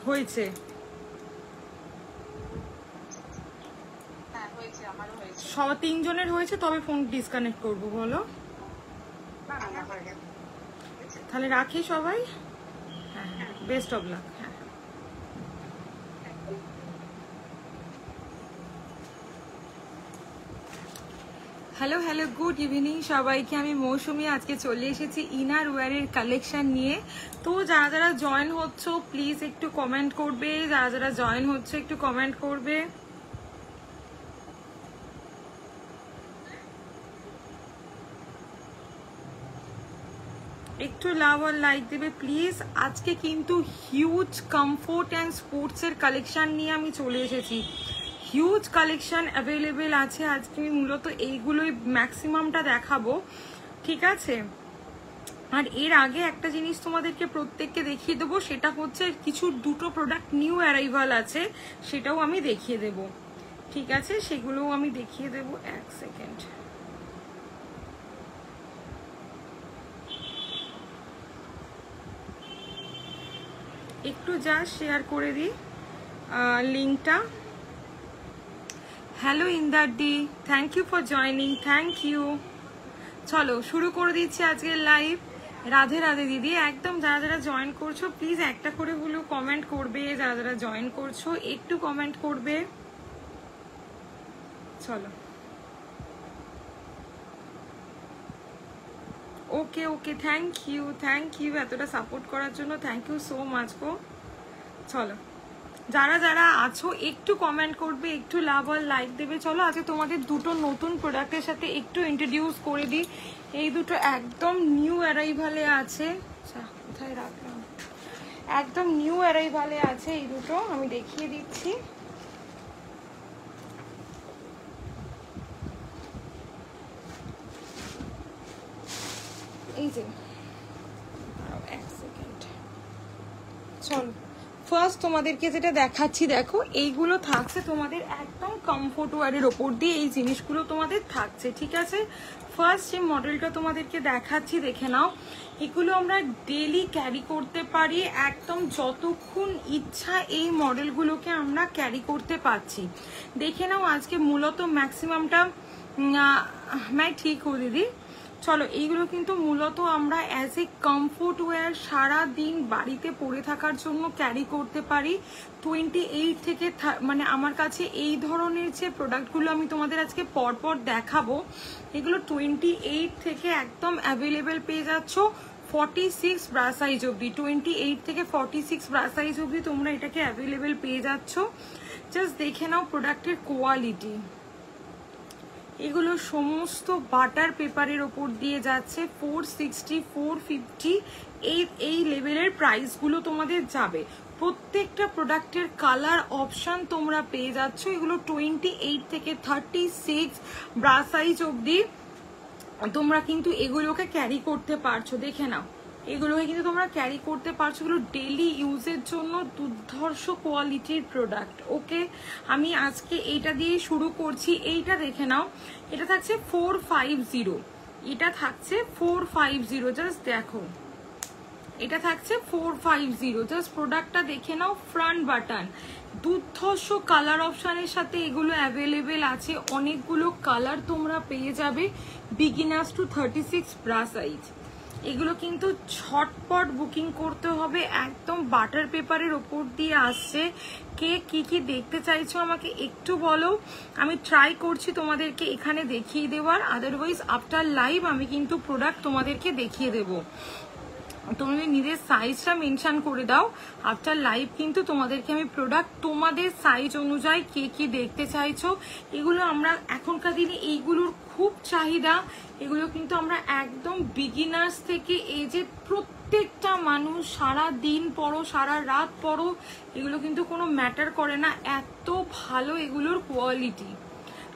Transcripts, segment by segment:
হয়েছে? তিনজনের হয়েছে, তবে ফোন ডিসকানেক্ট করবো বলো। তাহলে রাখি সবাই। হ্যাঁ, best of luck. Hello hello, good evening সবাইকে। আমি মৌসুমি, আজকে চলে এসেছি ইনার ওয়্যারের কালেকশন নিয়ে। তো যারা যারা জয়েন হচ্ছ প্লিজ একটু কমেন্ট করবে, যারা যারা জয়েন হচ্ছে একটু কমেন্ট করবে। একটু লাভ আর লাইক দেবে প্লিজ। আজকে কিন্তু হিউজ কমফোর্ট অ্যান্ড স্পোর্টসের কালেকশন নিয়ে আমি চলে এসেছি। হিউজ কালেকশন অ্যাভেলেবেল আছে। আজকে আমি মূলত এইগুলোই ম্যাক্সিমামটা দেখাবো, ঠিক আছে? আর এর আগে একটা জিনিস তোমাদেরকে প্রত্যেককে দেখিয়ে দেবো, সেটা হচ্ছে কিছু দুটো প্রোডাক্ট নিউ অ্যারাইভাল আছে, সেটাও আমি দেখিয়ে দেব, ঠিক আছে? সেগুলোও আমি দেখিয়ে দেব। এক সেকেন্ড, একটু যা শেয়ার করে দিই লিঙ্কটা। Hello Inder di, thank you for joining, thank you. চলো শুরু করে দিচ্ছি আজকের লাইভ। রাধে রাধে দিদি। একদম যারা যারা জয়েন করছো প্লিজ একটা করে হলেও কমেন্ট করবে। যারা যারা জয়েন করছো একটু কমেন্ট করবে। চলো, ওকে ওকে, থ্যাংক ইউ এতটা সাপোর্ট করার জন্য, থ্যাংক ইউ সো মাচ গো। চলো, যারা যারা আছো একটু কমেন্ট করবে, একটু লাভ আর লাইক দেবে। চলো আজকে তোমাদের দুটো নতুন প্রোডাক্টের সাথে একটু ইন্ট্রোডিউস করে দিই। এই দুটো একদম নিউ অ্যারাইভালে আছে। কোথায় রাখলাম? একদম নিউ অ্যারাইভালে আছে এই দুটো, আমি দেখিয়ে দিচ্ছি। এই যে, এক সেকেন্ড, চলো ফার্স্ট তোমাদেরকে যেটা দেখাচ্ছি, দেখো এইগুলো থাকছে তোমাদের একদম কমফোর্ট ওয়্যারের ওপর দিয়ে, এই জিনিসগুলো তোমাদের থাকছে, ঠিক আছে? ফার্স্ট যে মডেলটা তোমাদেরকে দেখাচ্ছি, দেখে নাও। এগুলো আমরা ডেলি ক্যারি করতে পারি, একদম যতক্ষণ ইচ্ছা এই মডেলগুলোকে আমরা ক্যারি করতে পারছি। দেখে নাও আজকে মূলত ম্যাক্সিমামটা मैं ঠিক হো দিদি। চলো, এইগুলো কিন্তু মূলত আমরা অ্যাজ এ কমফোর্ট ওয়্যার সারা দিন বাড়িতে পরে থাকার জন্য ক্যারি করতে পারি। 28 থেকে মানে আমার কাছে এই ধরনের যে প্রোডাক্টগুলো আমি তোমাদের আজকে পরপর দেখাবো, এগুলো 28 থেকে একদম অ্যাভেলেবেল পেয়ে যাচ্ছ 46 ব্রা সাইজ অবধি। 28 থেকে 46 ব্রা সাইজ অবধি তোমরা এটাকে অ্যাভেলেবেল পেয়ে যাচ্ছ। জাস্ট দেখে নাও প্রোডাক্টের কোয়ালিটি। এগুলো সমস্ত বাটার পেপারের ওপর দিয়ে যাচ্ছে। 460, 450 এই লেভেলের প্রাইসগুলো তোমাদের যাবে। প্রত্যেকটা প্রোডাক্টের কালার অপশন তোমরা পেয়ে যাচ্ছ। এগুলো 28 থেকে 36 ব্রা সাইজ অবধি তোমরা কিন্তু এগুলোকে ক্যারি করতে পারছো। দেখে নাও, এগুলোকে কিন্তু তোমরা ক্যারি করতে পারছো। এগুলো ডেইলি ইউজের জন্য দুর্ধর্ষ কোয়ালিটির প্রোডাক্ট। ওকে, আমি আজকে এইটা দিয়ে শুরু করছি। এইটা দেখে নাও, এটা থাকছে 450, এটা থাকছে 450। জাস্ট দেখো, এটা থাকছে 450। জাস্ট প্রোডাক্টটা দেখে নাও। ফ্রন্ট বাটন, দুর্ধর্ষ কালার অপশানের সাথে এগুলো অ্যাভেলেবেল আছে। অনেকগুলো কালার তোমরা পেয়ে যাবে। Beginners to 36 bra size. এগুলো কিন্তু ঝটপট বুকিং করতে হবে। একদম বাটার পেপারের ওপর দিয়ে আসছে। কে কি কি দেখতে চাইছো আমাকে একটু বলো, আমি ট্রাই করছি তোমাদেরকে এখানে দেখিয়ে দেওয়ার। আদারওয়াইজ আফটার লাইভ আমি কিন্তু প্রোডাক্ট তোমাদেরকে দেখিয়ে দেবো। তুমি নিজের সাইজটা মেনশন করে দাও। আফটার লাইভ কিন্তু তোমাদেরকে আমি প্রোডাক্ট তোমাদের সাইজ অনুযায়ী কে কি দেখতে চাইছো, এগুলো আমরা এখনকার দিনে এইগুলোর খুব চাহিদা। এগুলো কিন্তু আমরা একদম বিগিনার্স থেকে এই যে প্রত্যেকটা মানুষ সারা দিন পরো, সারা রাত পরো, এগুলো কিন্তু কোনো ম্যাটার করে না। এত ভালো এগুলোর কোয়ালিটি।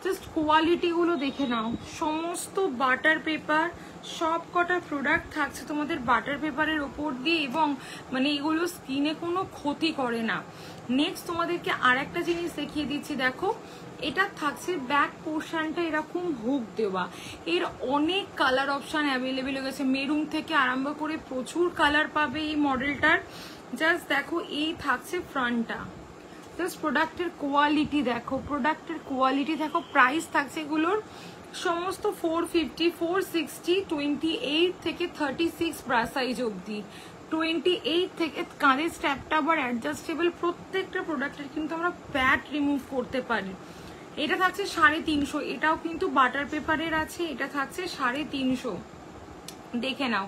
জাস্ট কোয়ালিটিগুলো দেখে নাও। সমস্ত বাটার পেপার, সব কটা প্রোডাক্ট থাকছে তোমাদের বাটার পেপারের ওপর দিয়ে, এবং মানে এগুলো স্কিনে কোনো ক্ষতি করে না। নেক্সট তোমাদেরকে আর একটা জিনিস দেখিয়ে দিচ্ছি। দেখো, এটা থাকছে ব্যাক পোর্শনটা এরকম হুক দেওয়া। এর অনেক কালার অপশান অ্যাভেলেবেল হয়ে গেছে। মেরুন থেকে আরম্ভ করে প্রচুর কালার পাবে এই মডেলটার। জাস্ট দেখো এই থাকছে ফ্রন্টটা, জাস্ট প্রোডাক্টের কোয়ালিটি দেখো, প্রোডাক্টের কোয়ালিটি দেখো। প্রাইস থাকছে এগুলোর সমস্ত 450, 460, 28 থেকে 36 ব্রা সাইজ অবধি, 28 থেকে কাঁধের স্ট্র্যাপটা আবার অ্যাডজাস্টেবল। প্রত্যেকটা প্রোডাক্টের কিন্তু আমরা প্যাড রিমুভ করতে পারি। এটা থাকছে 350, এটাও কিন্তু বাটার পেপারের আছে, এটা থাকছে 350, দেখে নাও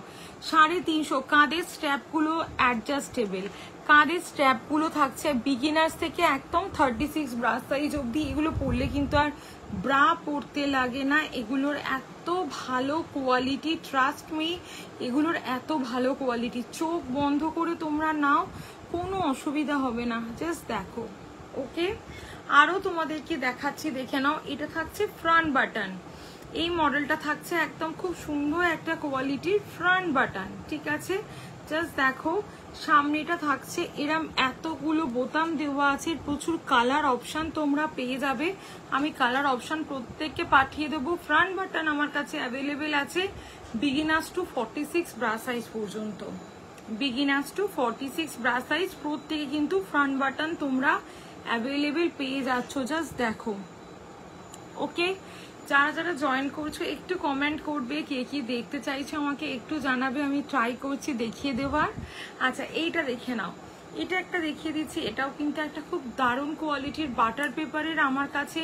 350। কাঁধের স্ট্র্যাপগুলো অ্যাডজাস্টেবল, কাঁধের স্ট্র্যাপগুলো থাকছে বিগিনার্স থেকে একদম 36 ব্রা সাইজ অবধি। এগুলো পরলে কিন্তু আর ব্রা পরতে লাগে না, এগুলোর এত ভালো কোয়ালিটি, ট্রাস্ট মি, এগুলোর এত ভালো কোয়ালিটি। চোখ বন্ধ করে তোমরা নাও, কোনো অসুবিধা হবে না। জাস্ট দেখো, ওকে। আরও তোমাদেরকে দেখাচ্ছি, দেখে নাও। এটা থাকছে ফ্রন্ট বাটন, এই মডেলটা থাকছে একদম খুব সুন্দর একটা কোয়ালিটির ফ্রন্ট বাটন, ঠিক আছে। জাস্ট দেখো, সামনেটা থাকছে এরম এতগুলো বোতাম দেওয়া আছে, প্রচুর কালার অপশন তোমরা পেয়ে যাবে। আমি কালার অপশন প্রত্যেককে পাঠিয়ে দেবো। ফ্রন্ট বাটন আমার কাছে অ্যাভেলেবেল আছে বিগিনার্স টু 46 ব্রা সাইজ পর্যন্ত, বিগিনার্স টু 46 ব্রা সাইজ প্রত্যেকে কিন্তু ফ্রন্ট বাটন তোমরা অ্যাভেলেবেল পেয়ে যাচ্ছ। জাস্ট দেখো, ওকে। যারা যারা জয়েন করছো একটু কমেন্ট করবে, কে কি দেখতে চাইছো আমাকে একটু জানাবে, আমি ট্রাই করছি দেখিয়ে দেওয়ার। আচ্ছা, এইটা দেখে নাও, এটা একটা দেখিয়ে দিচ্ছি, এটাও কিন্তু একটা খুব দারুণ কোয়ালিটির বাটার পেপারের। আমার কাছে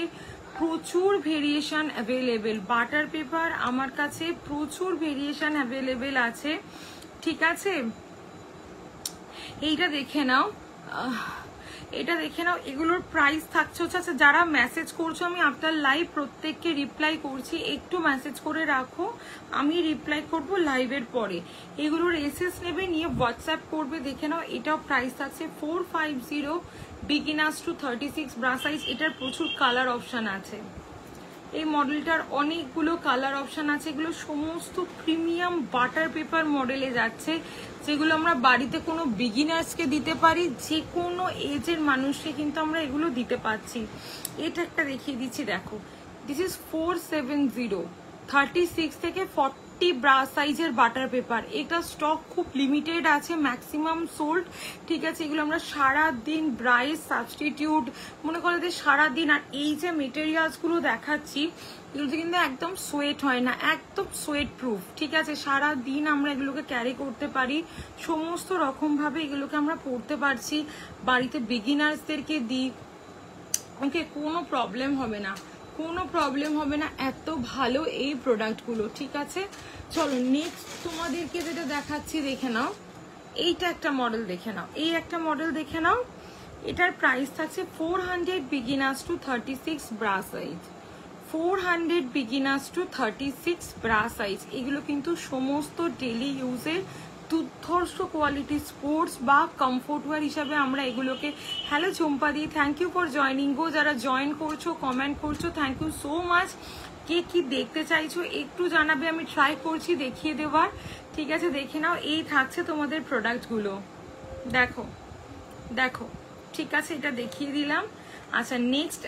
প্রচুর ভেরিয়েশন অ্যাভেলেবেল, বাটার পেপার আমার কাছে প্রচুর ভেরিয়েশন অ্যাভেলেবেল আছে, ঠিক আছে। এইটা দেখে নাও, এটা দেখে নাও। এগুলোর প্রাইস থাকছে হচ্ছে, আচ্ছা যারা মেসেজ করছো আমি আফটার লাইভ প্রত্যেককে রিপ্লাই করছি, একটু মেসেজ করে রাখো, আমি রিপ্লাই করব লাইভের পরে। এগুলোর এসএস নেবে, নিয়ে হোয়াটসঅ্যাপ করবে। দেখে নাও, এটাও প্রাইস থাকছে 450, বিগিনার্স টু 36 ব্রা সাইজ। এটার প্রচুর কালার অপশন আছে, এই মডেলটার অনেকগুলো কালার অপশন আছে। এগুলো সমস্ত প্রিমিয়াম বাটার পেপার মডেলে যাচ্ছে, যেগুলো আমরা বাড়িতে কোনো বিগিনার্সকে দিতে পারি, যে কোনো এজের মানুষকে কিন্তু আমরা এগুলো দিতে পারছি। এটা একটা দেখিয়ে দিচ্ছি, দেখো, দিস ইজ 470, 36 থেকে 40 ব্রা সাইজের বাটার পেপার। এটা স্টক খুব লিমিটেড আছে, ম্যাক্সিমাম সোল্ড, ঠিক আছে। এগুলো আমরা সারাদিন ব্রাইস সাবস্টিটিউট মনে করে যে সারাদিন। আর এই যে মেটেরিয়ালসগুলো দেখাচ্ছি, এগুলো কিন্তু একদম সোয়েট হয় না, একদম সোয়েট প্রুফ, ঠিক আছে। সারাদিন আমরা এগুলোকে ক্যারি করতে পারি, সমস্ত রকমভাবে এগুলোকে আমরা পরতে পারছি, বাড়িতে বিগিনার্সদেরকে দিই, ওকে, কোনো প্রবলেম হবে না, কোনো প্রবলেম হবে না। এত ভালো এই প্রোডাক্টগুলো, ঠিক আছে। চলো নেক্সট তোমাদেরকে যেটা দেখাচ্ছি, দেখে নাও। এইটা একটা মডেল দেখে নাও, এই একটা মডেল দেখে নাও। এটার প্রাইস থাকছে 400, beginners to 36 bra size, 400 beginners to 36 bra size. এগুলো কিন্তু সমস্ত ডেলি ইউজের দুর্ধর্ষ কোয়ালিটি স্পোর্টস বা কমফোর্টওয়্যার হিসাবে আমরা এগুলোকে। Hello Champa di, thank you for joining গো। যারা জয়েন করছো, কমেন্ট করছো, থ্যাংক ইউ সো মাচ। কে কি দেখতে চাইছো একটু জানাবে, আমি ট্রাই করছি দেখিয়ে দেওয়ার, ঠিক আছে। দেখে নাও, এই থাকছে তোমাদের প্রোডাক্টগুলো, দেখো দেখো, ঠিক আছে, এটা দেখিয়ে দিলাম। আচ্ছা নেক্সট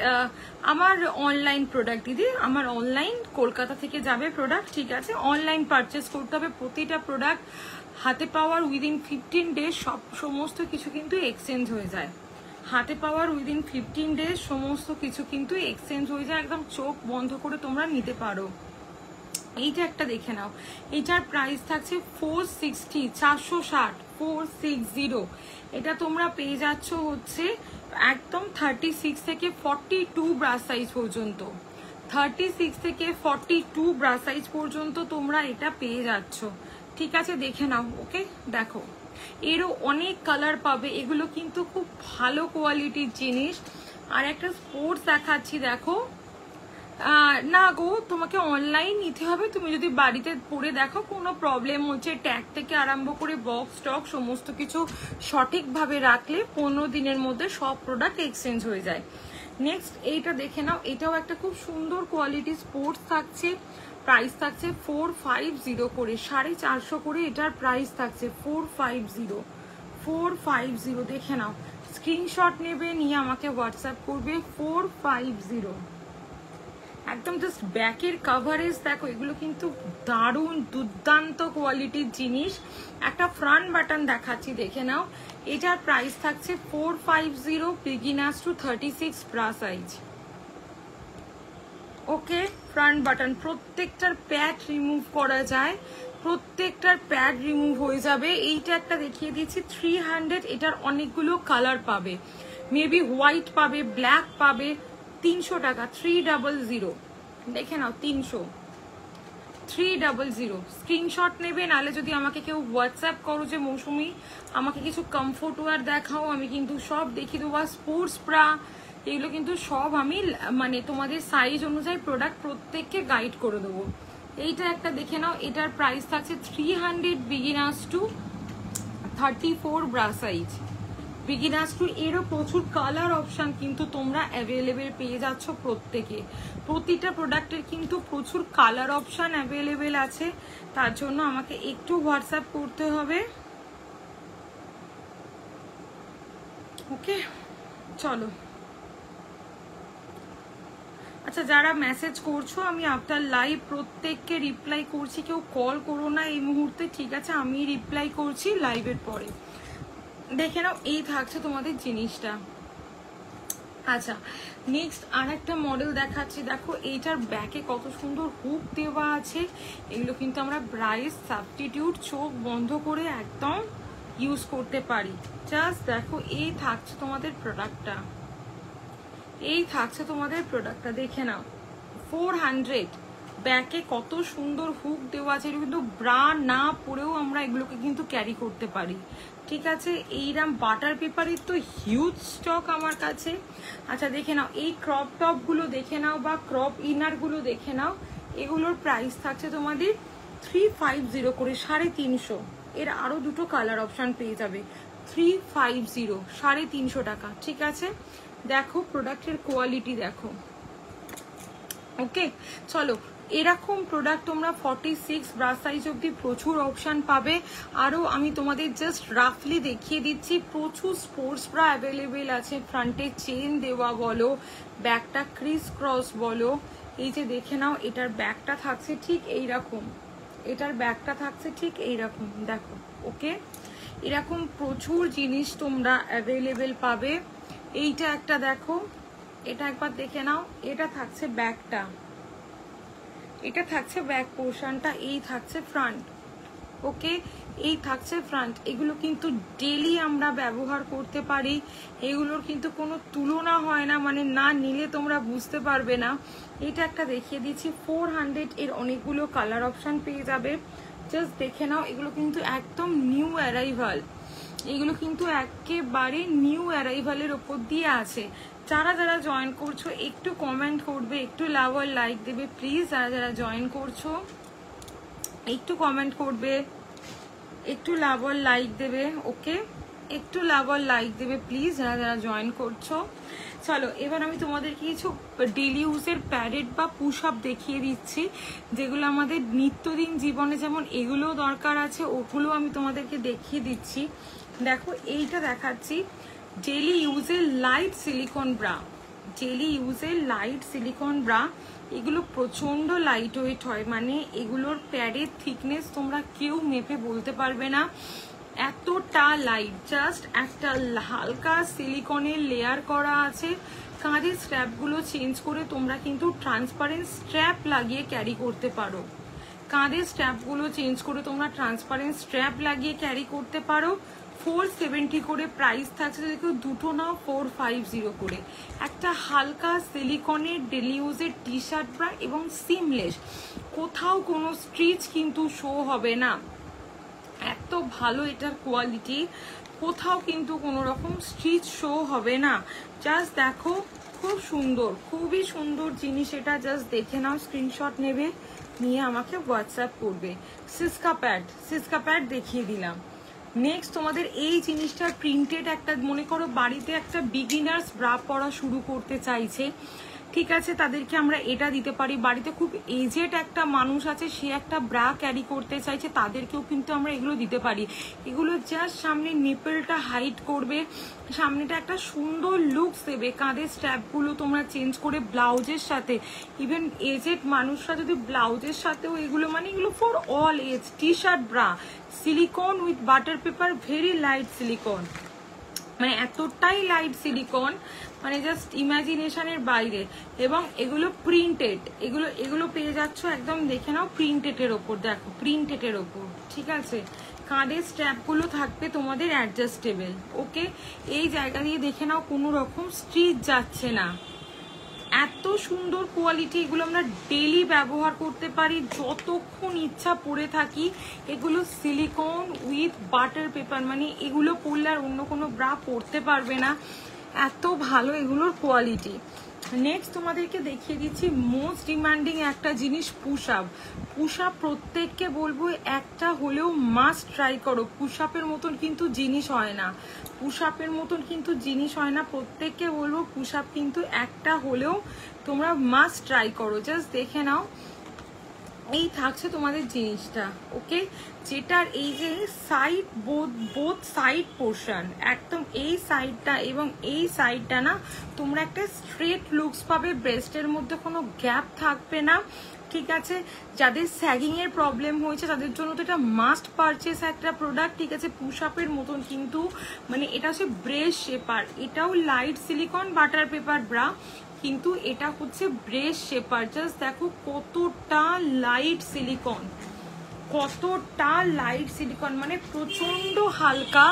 আমার অনলাইন প্রোডাক্ট দিদি, আমার অনলাইন কলকাতা থেকে যাবে প্রোডাক্ট, ঠিক আছে। অনলাইন পারচেস করতে হবে, প্রতিটা প্রোডাক্ট হাতে পাওয়ার উইদিন 15 ডেজ সমস্ত কিছু কিন্তু এক্সচেঞ্জ হয়ে যায়, হাতে পাওয়ার উইদিন 15 ডেজ সমস্ত কিছু কিন্তু এক্সচেঞ্জ হয়ে যায়, একদম চোখ বন্ধ করে তোমরা নিতে পারো। এইটা একটা দেখে নাও, এটার প্রাইস থাকছে 460, 460, 460। এটা তোমরা পেয়ে যাচ্ছ হচ্ছে একদম 36 থেকে 42 ব্রা সাইজ পর্যন্ত, 36 থেকে 42 ব্রা সাইজ পর্যন্ত তোমরা এটা পেয়ে যাচ্ছ, ঠিক আছে। দেখে নাও, ওকে। দেখো, এরও অনেক কালার পাবে, এগুলো কিন্তু খুব ভালো কোয়ালিটির জিনিস। আর একটা স্পোর্টস দেখাচ্ছি, দেখো। না গো, তোমাকে অনলাইন নিতে হবে, তুমি যদি বাড়িতে পরে দেখো কোনো প্রবলেম হচ্ছে, ট্যাগ থেকে আরম্ভ করে বক্স স্টক সমস্ত কিছু সঠিকভাবে রাখলে 15 দিনের মধ্যে সব প্রোডাক্ট এক্সচেঞ্জ হয়ে যায়। নেক্সট এইটা দেখে নাও, এটাও একটা খুব সুন্দর কোয়ালিটি স্পোর্টস থাকছে, প্রাইস থাকছে 450 করে, 450 করে এটার প্রাইস থাকছে 450, 450। দেখে নাও, স্ক্রিনশট নেবে, নিয়ে আমাকে হোয়াটসঅ্যাপ করবে 450। একদম জাস্ট ব্যাকের কাভারেজ দেখো, এগুলো কিন্তু দারুণ দুর্দান্ত কোয়ালিটির জিনিস। একটা ফ্রন্ট বাটন দেখাচ্ছি, দেখে নাও। এটার প্রাইস থাকছে 450, beginners to 36 bra size. Okay, front button, প্রত্যেকটার প্যাড রিমুভ করা যায়, প্রত্যেকটার প্যাড রিমুভ হয়ে যাবে। এইটা একটা দেখিয়ে দিচ্ছি 300, এটার অনেকগুলো কালার পাবে, মেবি হোয়াইট পাবে, ব্ল্যাক পাবে। 300 টাকা, 300, দেখে নাও 300 স্ক্রিনশট নেবে। নাহলে যদি আমাকে কেউ হোয়াটসঅ্যাপ করো যে মৌসুমি আমাকে কিছু কমফোর্ট ওয়্যার দেখাও, আমি কিন্তু সব দেখিয়ে দেবো। স্পোর্টস ব্রা এগুলো কিন্তু সব আমি মানে তোমাদের সাইজ অনুযায়ী প্রোডাক্ট প্রত্যেককে গাইড করে দেবো। এইটা একটা দেখে নাও, এটার প্রাইস থাকছে 300, beginners to 34 bra size. Beginners to এরও প্রচুর কালার অপশন কিন্তু তোমরা অ্যাভেলেবেল পেয়ে যাচ্ছ প্রত্যেকে। প্রতিটা প্রোডাক্টের কিন্তু প্রচুর কালার অপশন অ্যাভেলেবেল আছে, তার জন্য আমাকে একটু হোয়াটসঅ্যাপ করতে হবে। ওকে, চলো। আচ্ছা, যারা মেসেজ করছো আমি আফটার লাইভ প্রত্যেককে রিপ্লাই করছি, কেউ কল করো না এই মুহূর্তে, ঠিক আছে? আমি রিপ্লাই করছি লাইভের পরে। দেখে নাও, এই থাকছে তোমাদের জিনিসটা। আচ্ছা, নেক্সট আর একটা মডেল দেখাচ্ছি, দেখো এইটার ব্যাকে কত সুন্দর হুক দেওয়া আছে। এগুলো কিন্তু আমরা ব্রাইস সাবস্টিটিউট চোখ বন্ধ করে একদম ইউজ করতে পারি। জাস্ট দেখো, এই থাকছে তোমাদের প্রোডাক্টটা, এই থাকছে তোমাদের প্রোডাক্টটা, দেখে নাও 400। ব্যাকে কত সুন্দর হুক দেওয়া আছে, এটা কিন্তু ব্রা না পরেও আমরা এগুলোকে কিন্তু ক্যারি করতে পারি, ঠিক আছে? এইরকম বাটার পেপারের তো হিউজ স্টক আমার কাছে। আচ্ছা, দেখে নাও এই ক্রপ টপ গুলো দেখে নাও, বা ক্রপ ইনার গুলো দেখে নাও। এগুলোর প্রাইস থাকছে তোমাদের 350 করে, 350। এর আরো দুটো কালার অপশন পেয়ে যাবে। 350, 350 টাকা, ঠিক আছে? দেখো প্রোডাক্টের কোয়ালিটি দেখো। ওকে, চলো। এরকম প্রোডাক্ট তোমরা 46 ব্রা সাইজ অব্দি প্রচুর অপশন পাবে। আরও আমি তোমাদের জাস্ট রাফলি দেখিয়ে দিচ্ছি, প্রচুর স্পোর্টস ব্রা অ্যাভেলেবেল আছে। ফ্রন্টে চেন দেওয়া বলো, ব্যাকটা ক্রিস ক্রস বলো, এই যে দেখে নাও, এটার ব্যাকটা থাকছে ঠিক এইরকম, এটার ব্যাকটা থাকছে ঠিক এইরকম, দেখো। ওকে, এরকম প্রচুর জিনিস তোমরা অ্যাভেলেবেল পাবে। এইটা একটা দেখো, এটা একবার দেখে নাও, এটা থাকছে ব্যাকটা, এটা থাকছে ব্যাক পোর্শনটা, এই থাকছে ফ্রন্ট। ওকে, এই থাকছে ফ্রন্ট। এগুলো কিন্তু ডেলি আমরা ব্যবহার করতে পারি, এগুলোর কিন্তু কোনো তুলনা হয় না, মানে না নিলে তোমরা বুঝতে পারবে না। এটা একটা দেখিয়ে দিচ্ছি 400, এর অনেকগুলো কালার অপশন পেয়ে যাবে। জাস্ট দেখে নাও, এগুলো কিন্তু একদম নিউ অ্যারাইভাল, এগুলো কিন্তু একেবারে নিউ অ্যারাইভালের ওপর দিয়ে আছে। যারা যারা জয়েন করছো একটু কমেন্ট করবে, একটু লাভ আর লাইক দেবে প্লিজ। যারা যারা জয়েন করছো একটু কমেন্ট করবে, একটু লাভ আর লাইক দেবে। ওকে, একটু লাভ আর লাইক দেবে প্লিজ যারা যারা জয়েন করছো। চলো, এবার আমি তোমাদেরকে কিছু ডেলি ইউজের প্যাডেড বা পুশ আপ দেখিয়ে দিচ্ছি, যেগুলো আমাদের নিত্যদিন জীবনে যেমন এগুলো দরকার আছে, ওগুলো আমি তোমাদেরকে দেখিয়ে দিচ্ছি। দেখো, এইটা দেখাচ্ছি ডেলি ইউজের লাইট সিলিকন ব্রা, ডেলি ইউজের লাইট সিলিকন ব্রা। এগুলো প্রচন্ড লাইট ওয়েট হয়, মানে এগুলোর প্যাডের থিকনেস তোমরা কেউ মেপে বলতে পারবে না, এতটা লাইট। জাস্ট একটা হালকা সিলিকনের লেয়ার করা আছে। কাঁধের স্ট্র্যাপগুলো চেঞ্জ করে তোমরা কিন্তু ট্রান্সপারেন্ট স্ট্র্যাপ লাগিয়ে ক্যারি করতে পারো, কাঁধের স্ট্র্যাপগুলো চেঞ্জ করে তোমরা ট্রান্সপারেন্ট স্ট্র্যাপ লাগিয়ে ক্যারি করতে পারো। 470 করে প্রাইস থাকছে, যদি কেউ দুটো নাও 450 করে। একটা হালকা সিলিকনের ডেলি ইউজের টি শার্ট ব্রা এবং সিমলেস, কোথাও কোনো স্ট্রিচ কিন্তু শো হবে না, এত ভালো এটার কোয়ালিটি, কোথাও কিন্তু কোনো রকম স্ট্রিচ শো হবে না। জাস্ট দেখো, খুব সুন্দর, খুবই সুন্দর জিনিস এটা। জাস্ট দেখে নাও, স্ক্রিনশট নেবে, নিয়ে আমাকে হোয়াটসঅ্যাপ করবে। সিসকা প্যাড দেখিয়ে দিলাম। নেক্সট তোমাদের এই জিনিসটার প্রিন্টেড একটা, মনে করো বাড়িতে একটা বিগিনার্স ব্রা পরা শুরু করতে চাইছে, ঠিক আছে, তাদেরকে আমরা এটা দিতে পারি। বাড়িতে খুব এজেড একটা মানুষ আছে, সে একটা ব্রা ক্যারি করতে চাইছে, তাদেরকেও কিন্তু আমরা এগুলো দিতে পারি। এগুলো জাস্ট সামনে নিপলটা হাইড করবে, সামনেটা একটা সুন্দর লুকস দেবে। কাঁধের স্ট্র্যাপগুলো তোমরা চেঞ্জ করে ব্লাউজের সাথে, ইভেন এজেড মানুষরা যদি ব্লাউজের সাথেও এগুলো, মানে এগুলো for all age. T shirt bra, silicone with butter paper, very light silicone, মানে এতটাই লাইট সিলিকন, মানে জাস্ট ইমাজিনেশনের বাইরে। এবং এগুলো প্রিন্টেড, এগুলো পেয়ে যাচ্ছ একদম, দেখে নাও, প্রিন্টেডের ওপর। দেখো প্রিন্টেডের ওপর, ঠিক আছে। কাঁধের স্ট্র্যাপগুলো থাকবে তোমাদের অ্যাডজাস্টেবল। ওকে, এই জায়গা দিয়ে দেখে নাও কোনো রকম স্ট্রিচ যাচ্ছে না। এত সুন্দর কোয়ালিটি, এগুলো আমরা ডেলি ব্যবহার করতে পারি, যতক্ষণ ইচ্ছা পরে থাকি। এগুলো সিলিকন উইথ বাটার পেপার, মানে এগুলো পরলে আর অন্য কোনো ব্রা পরতে পারবে না, এত ভালো এগুলোর কোয়ালিটি। নেক্সট তোমাদেরকে দেখিয়ে দিচ্ছি মোস্ট ডিমান্ডিং একটা জিনিস, পুশ আপ। পুশ আপ প্রত্যেককে বলবো একটা হলেও মাস্ট ট্রাই করো। পুশ আপের মতন কিন্তু জিনিস হয় না, পুশ আপের মতন কিন্তু জিনিস হয় না, প্রত্যেককে বলবো পুশ আপ কিন্তু একটা হলেও তোমরা মাস্ট ট্রাই করো। জাস্ট দেখে নাও, এই থাকছে তোমাদের জিনিসটা। ওকে, যেটার এই যে সাইড, বোথ সাইড পোর্শন, একদম এই সাইডটা এবং এই সাইডটা না, তোমরা একটা স্ট্রেট লুকস পাবে, ব্রেস্টের মধ্যে কোনো গ্যাপ থাকবে না। ঠিক আছে, যাদের স্যাগিং এর প্রবলেম হয়েছে তাদের জন্য তো এটা মাস্ট পারচেস একটা প্রোডাক্ট। ঠিক আছে, পুশ আপের মতন কিন্তু, মানে এটা হচ্ছে ব্রেস্ট শেপার, এটাও light silicone butter paper bra, কিন্তু এটা হচ্ছে ব্রেস্ট শেপার। জাস্ট দেখো কতটা লাইট সিলিকন, কতটা লাইট সিলিকন, মানে প্রচন্ড হালকা।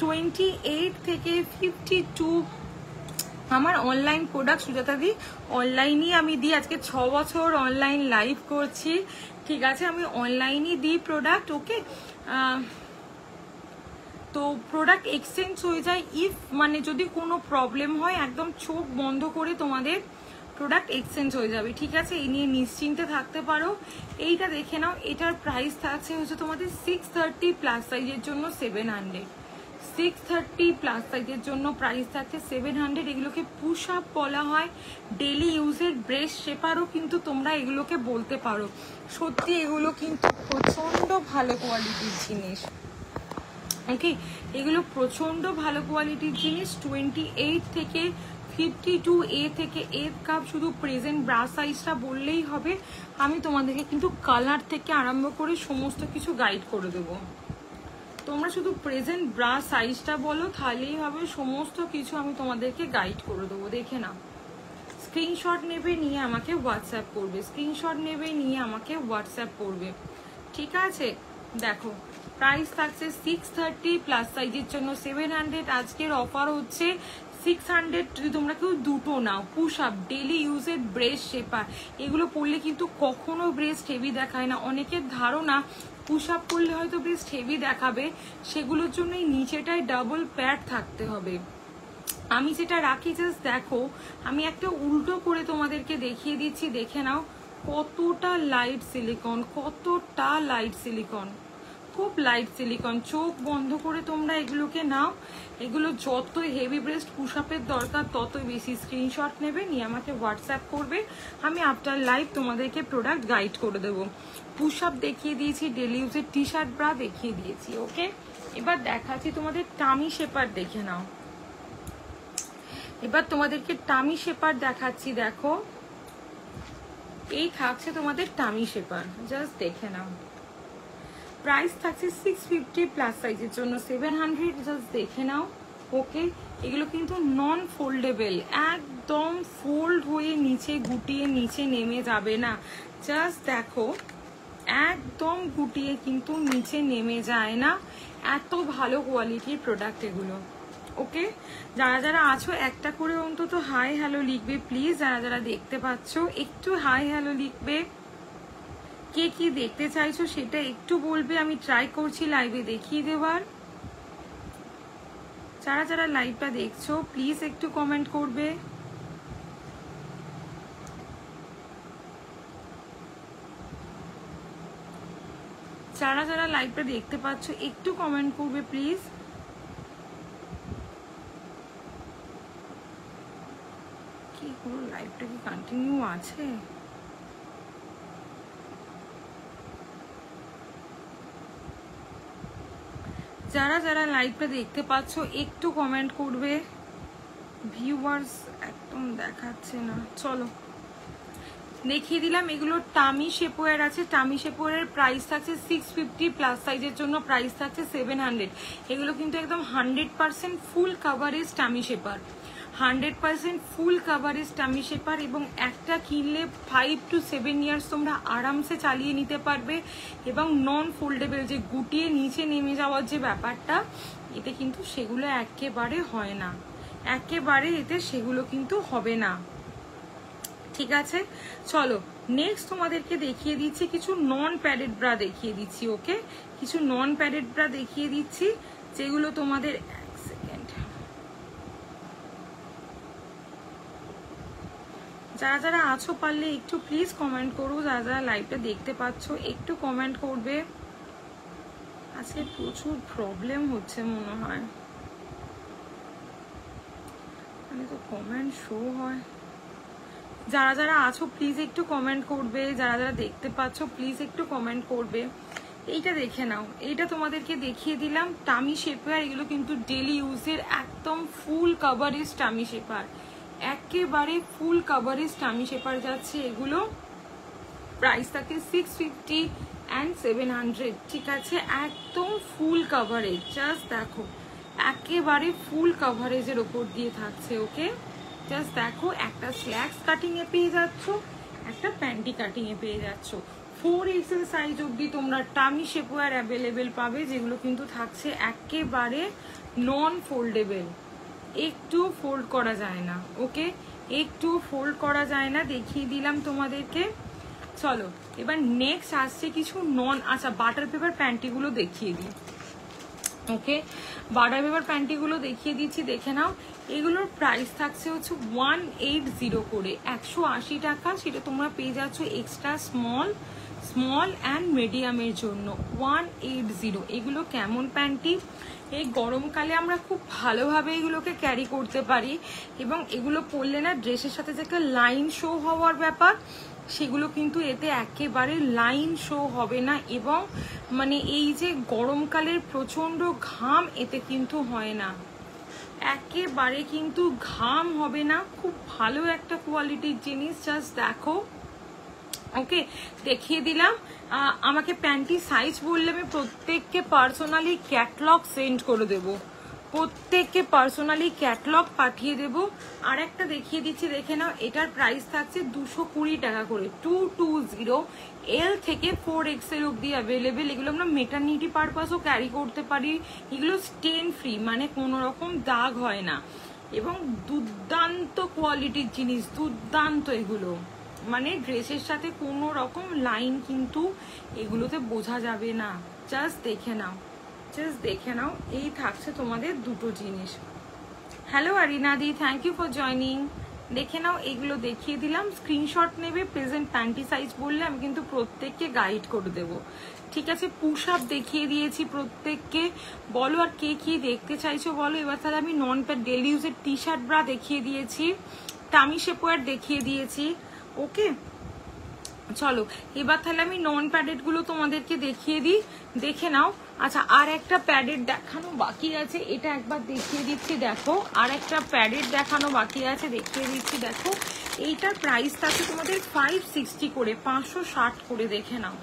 28 থেকে 52 আমার অনলাইন প্রোডাক্ট সুজাতা দি, অনলাইনই আমি দিই, আজকে 6 বছর অনলাইন লাইভ করছি। ঠিক আছে, আমি অনলাইনই দিই প্রোডাক্ট। ওকে, তো প্রোডাক্ট এক্সচেঞ্জ হয়ে যায়, ইফ মানে যদি কোনো প্রবলেম হয় একদম চোখ বন্ধ করে তোমাদের প্রোডাক্ট এক্সচেঞ্জ হয়ে যাবে। ঠিক আছে, এই নিয়ে নিশ্চিন্তে থাকতে পারো। এইটা দেখে নাও, এটার প্রাইস থাকছে হচ্ছে তোমাদের 630 প্লাস সাইজের জন্য 700, 630 প্লাস সাইজের জন্য প্রাইস থাকছে 700। এগুলোকে পুশ আপ বলা হয়, ডেলি ইউজের ব্রেস্ট শেপারও কিন্তু তোমরা এগুলোকে বলতে পারো। সত্যি এগুলো কিন্তু প্রচন্ড ভালো কোয়ালিটির জিনিস। ওকে, এগুলো প্রচন্ড ভালো কোয়ালিটির জিনিস। 28 থেকে 52 এ থেকে এর কাপ, শুধু প্রেজেন্ট ব্রা সাইজটা বললেই হবে। আমি তোমাদেরকে কিন্তু কালার থেকে আরম্ভ করে সমস্ত কিছু গাইড করে দেবো। তোমরা শুধু প্রেজেন্ট ব্রা সাইজটা বলো, তাহলেই হবে, সমস্ত কিছু আমি তোমাদেরকে গাইড করে দেবো। দেখে নাও, স্ক্রিনশট নেবে, নিয়ে আমাকে হোয়াটসঅ্যাপ করবে, স্ক্রিনশট নেবে, নিয়ে আমাকে হোয়াটসঅ্যাপ করবে। ঠিক আছে, দেখো প্রাইস থাকছে 630 প্লাস সাইজের জন্য 700। আজকের অফার হচ্ছে 600 যদি তোমরা কেউ দুটো নাও। পুশ আপ ডেলি ইউজের ব্রেস্ট শেপার, এগুলো পরলে কিন্তু কখনো ব্রেস্ট হেভি দেখায় না। অনেকের ধারণা পুশ আপ করলে হয়তো ব্রেস্ট হেভি দেখাবে, সেগুলোর জন্য এই নিচেটায় ডাবল প্যাড থাকতে হবে। আমি যেটা রাখি, জাস্ট দেখো, আমি একটা উল্টো করে তোমাদেরকে দেখিয়ে দিচ্ছি, দেখে নাও কতটা লাইট সিলিকন, কতটা লাইট সিলিকন, খুব লাইট সিলিকন। চোখ বন্ধ করে তোমরা এগুলোকে নাও। এগুলো যত হেভি ব্রেস্ট পুশ আপের দরকার ততই বেশি। স্ক্রিনশট নেবে, নিয়ে আমাকে হোয়াটসঅ্যাপ করবে, আমি আফটার লাইভ তোমাদেরকে প্রোডাক্ট গাইড করে দেবো। পুশ আপ দেখিয়ে দিয়েছি, ডেলি ইউজের টি শার্ট ব্রা দেখিয়ে দিয়েছি। ওকে, এবার দেখাচ্ছি তোমাদের টামি শেপার, দেখে নাও। এবার তোমাদেরকে টামি শেপার দেখাচ্ছি। দেখো, এই থাকছে তোমাদের টামি শেপার, জাস্ট দেখে নাও। প্রাইস থাকছে 650 প্লাস সাইজের জন্য 700, জাস্ট দেখে নাও। ওকে, এগুলো কিন্তু নন ফোল্ডেবল, একদম ফোল্ড হয়ে নিচে গুটিয়ে নিচে নেমে যাবে না। জাস্ট দেখো, একদম গুটিয়ে কিন্তু নিচে নেমে যায় না, এত ভালো কোয়ালিটির প্রোডাক্ট এগুলো। ওকে, যারা যারা আছো একটা করে অন্তত হাই হ্যালো লিখবে প্লিজ। যারা যারা দেখতে পাচ্ছ একটু হাই হ্যালো লিখবে। কে কি দেখতে চাইছো সেটা একটু বলবে, আমি ট্রাই করছি লাইভে দেখিয়ে দেওয়ার। যারা যারা লাইভটা দেখছো প্লিজ একটু কমেন্ট করবে। যারা যারা লাইভটা দেখতে পাচ্ছ একটু কমেন্ট করবে প্লিজ। কি পুরো লাইভটা কি কন্টিনিউ আছে? যারা যারা লাইভটা দেখতে পাচ্ছ একটু কমেন্ট করবে। ভিউয়ার্স একদম দেখাচ্ছে না। চলো দেখিয়ে দিলাম, এগুলো টামি শেপওয়্যার আছে। টামি শেপওয়্যারের প্রাইস থাকছে 650, প্লাস সাইজের জন্য প্রাইস থাকছে 700। এগুলো কিন্তু একদম 100% full coverage tummy shaper, 100% full coverage tummy shaper, এবং একটা কিনলে 5 to 7 ইয়ার্স তোমরা আরামসে চালিয়ে নিতে পারবে। এবং নন ফোল্ডেবল, যে গুটিয়ে নিচে নেমে যাওয়ার যে ব্যাপারটা, এতে কিন্তু সেগুলো একেবারে হয় না, একেবারে এতে সেগুলো কিন্তু হবে না। ঠিক আছে, চলো নেক্সট তোমাদেরকে দেখিয়ে দিচ্ছি কিছু নন প্যাডেড ব্রা দেখিয়ে দিচ্ছি। ওকে, কিছু নন প্যাডেড ব্রা দেখিয়ে দিচ্ছি যেগুলো তোমাদের, এক সেকেন্ড, যারা যারা আছো পারলে একটু প্লিজ কমেন্ট করো। যারা যারা লাইভটা দেখতে পাচ্ছ একটু কমেন্ট করবে। আজকে প্রচুর প্রবলেম হচ্ছে মনে হয়, মানে তো কমেন্ট শো হয়। যারা যারা আছো প্লিজ একটু কমেন্ট করবে। যারা যারা দেখতে পাচ্ছ প্লিজ একটু কমেন্ট করবে। এইটা দেখে নাও, এইটা তোমাদেরকে দেখিয়ে দিলাম টামি শেপার। এগুলো কিন্তু ডেলি ইউজের একদম ফুল কাভারেজ টামি শেপার, একেবারে ফুল কাভারেজ টামি শেপার যাচ্ছে। এগুলো প্রাইস থাকে 650 and 700। ঠিক আছে, একদম ফুল কাভারেজ, জাস্ট দেখো একেবারে ফুল কাভারেজের ওপর দিয়ে থাকছে। ওকে, জাস্ট দেখো, একটা স্ল্যাক্স কাটিং এ পেয়ে যাচ্ছ, একটা প্যান্টি কাটিং এ পেয়ে যাচ্ছ। 4XL সাইজ অবধি তোমরা টামি শেপওয়্যার অ্যাভেলেবেল পাবে, যেগুলো কিন্তু থাকছে একেবারে নন ফোল্ডেবল, একটু ফোল্ড করা যায় না। ওকে, একটু ফোল্ড করা যায় না, দেখিয়ে দিলাম তোমাদেরকে। চলো এবার নেক্সট আসছে কিছু নন, আচ্ছা বাটার পেপার প্যান্টিগুলো দেখিয়ে দিই। ওকে, বাটার পেপার প্যান্টিগুলো দেখিয়ে দিচ্ছি, দেখে নাও। এগুলোর প্রাইস থাকছে হচ্ছে 180 করে, 180 টাকা। সেটা তোমরা পেয়ে যাচ্ছ এক্সট্রা স্মল অ্যান্ড মিডিয়ামের জন্য 180। এগুলো কেমন প্যান্টি, এই গরমকালে আমরা খুব ভালোভাবে এগুলোকে ক্যারি করতে পারি, এবং এগুলো পরলে না ড্রেসের সাথে যে একটা লাইন শো হওয়ার ব্যাপার, সেগুলো কিন্তু এতে একেবারে লাইন শো হবে না। এবং মানে এই যে গরমকালের প্রচন্ড ঘাম এতে কিন্তু হয় না, একেবারে কিন্তু ঘাম হবে না। খুব ভালো একটা কোয়ালিটির জিনিস, জাস্ট দেখো। ওকে, দেখিয়ে দিলাম। আমাকে প্যান্টি সাইজ বললে আমি প্রত্যেককে পার্সোনালি ক্যাটলগ সেন্ড করে দেবো, প্রত্যেককে পার্সোনালি ক্যাটলগ পাঠিয়ে দেব। আর একটা দেখিয়ে দিচ্ছি, দেখে নাও। এটার প্রাইস থাকছে 220 টাকা করে, 220। L থেকে 4XL অব্দি অ্যাভেলেবেল। এগুলো আমরা মেটারনিটি পারপাসও ক্যারি করতে পারি। এগুলো স্টেন ফ্রি, মানে কোনো রকম দাগ হয় না, এবং দুর্দান্ত কোয়ালিটির জিনিস, দুর্দান্ত। এগুলো মানে ড্রেসের সাথে কোনো রকম লাইন কিন্তু এগুলোতে বোঝা যাবে না। জাস্ট দেখে নাও, জাস্ট দেখে নাও। এই থাকছে তোমাদের দুটো জিনিস। হ্যালো আরিনাদি, থ্যাংক ইউ ফর জয়নিং। দেখে নাও, এগুলো দেখিয়ে দিলাম। স্ক্রিনশট নেবে, প্রেজেন্ট প্যান্টি সাইজ বললে আমি কিন্তু প্রত্যেককে গাইড করে দেবো। ঠিক আছে, পুশ আপ দেখিয়ে দিয়েছি প্রত্যেককে। বলো আর কে কি দেখতে চাইছো বলো। এবার তাহলে আমি নন প্যাড ডেলি ইউজের টি শার্ট ব্রা দেখিয়ে দিয়েছি, টামি শেপওয়্যার দেখিয়ে দিয়েছি। ওকে, চলো এবার তাহলে আমি নন প্যাডেড গুলো তোমাদেরকে দেখিয়ে দিই, দেখে নাও। আচ্ছা, আর একটা প্যাডেড দেখানো বাকি আছে, এটা একবার দেখিয়ে দিচ্ছি। দেখো, আর একটা প্যাডেড দেখানো বাকি আছে, দেখিয়ে দিচ্ছি। দেখো, এইটার প্রাইস থাকে তোমাদের 560 করে, 560 করে। দেখে নাও,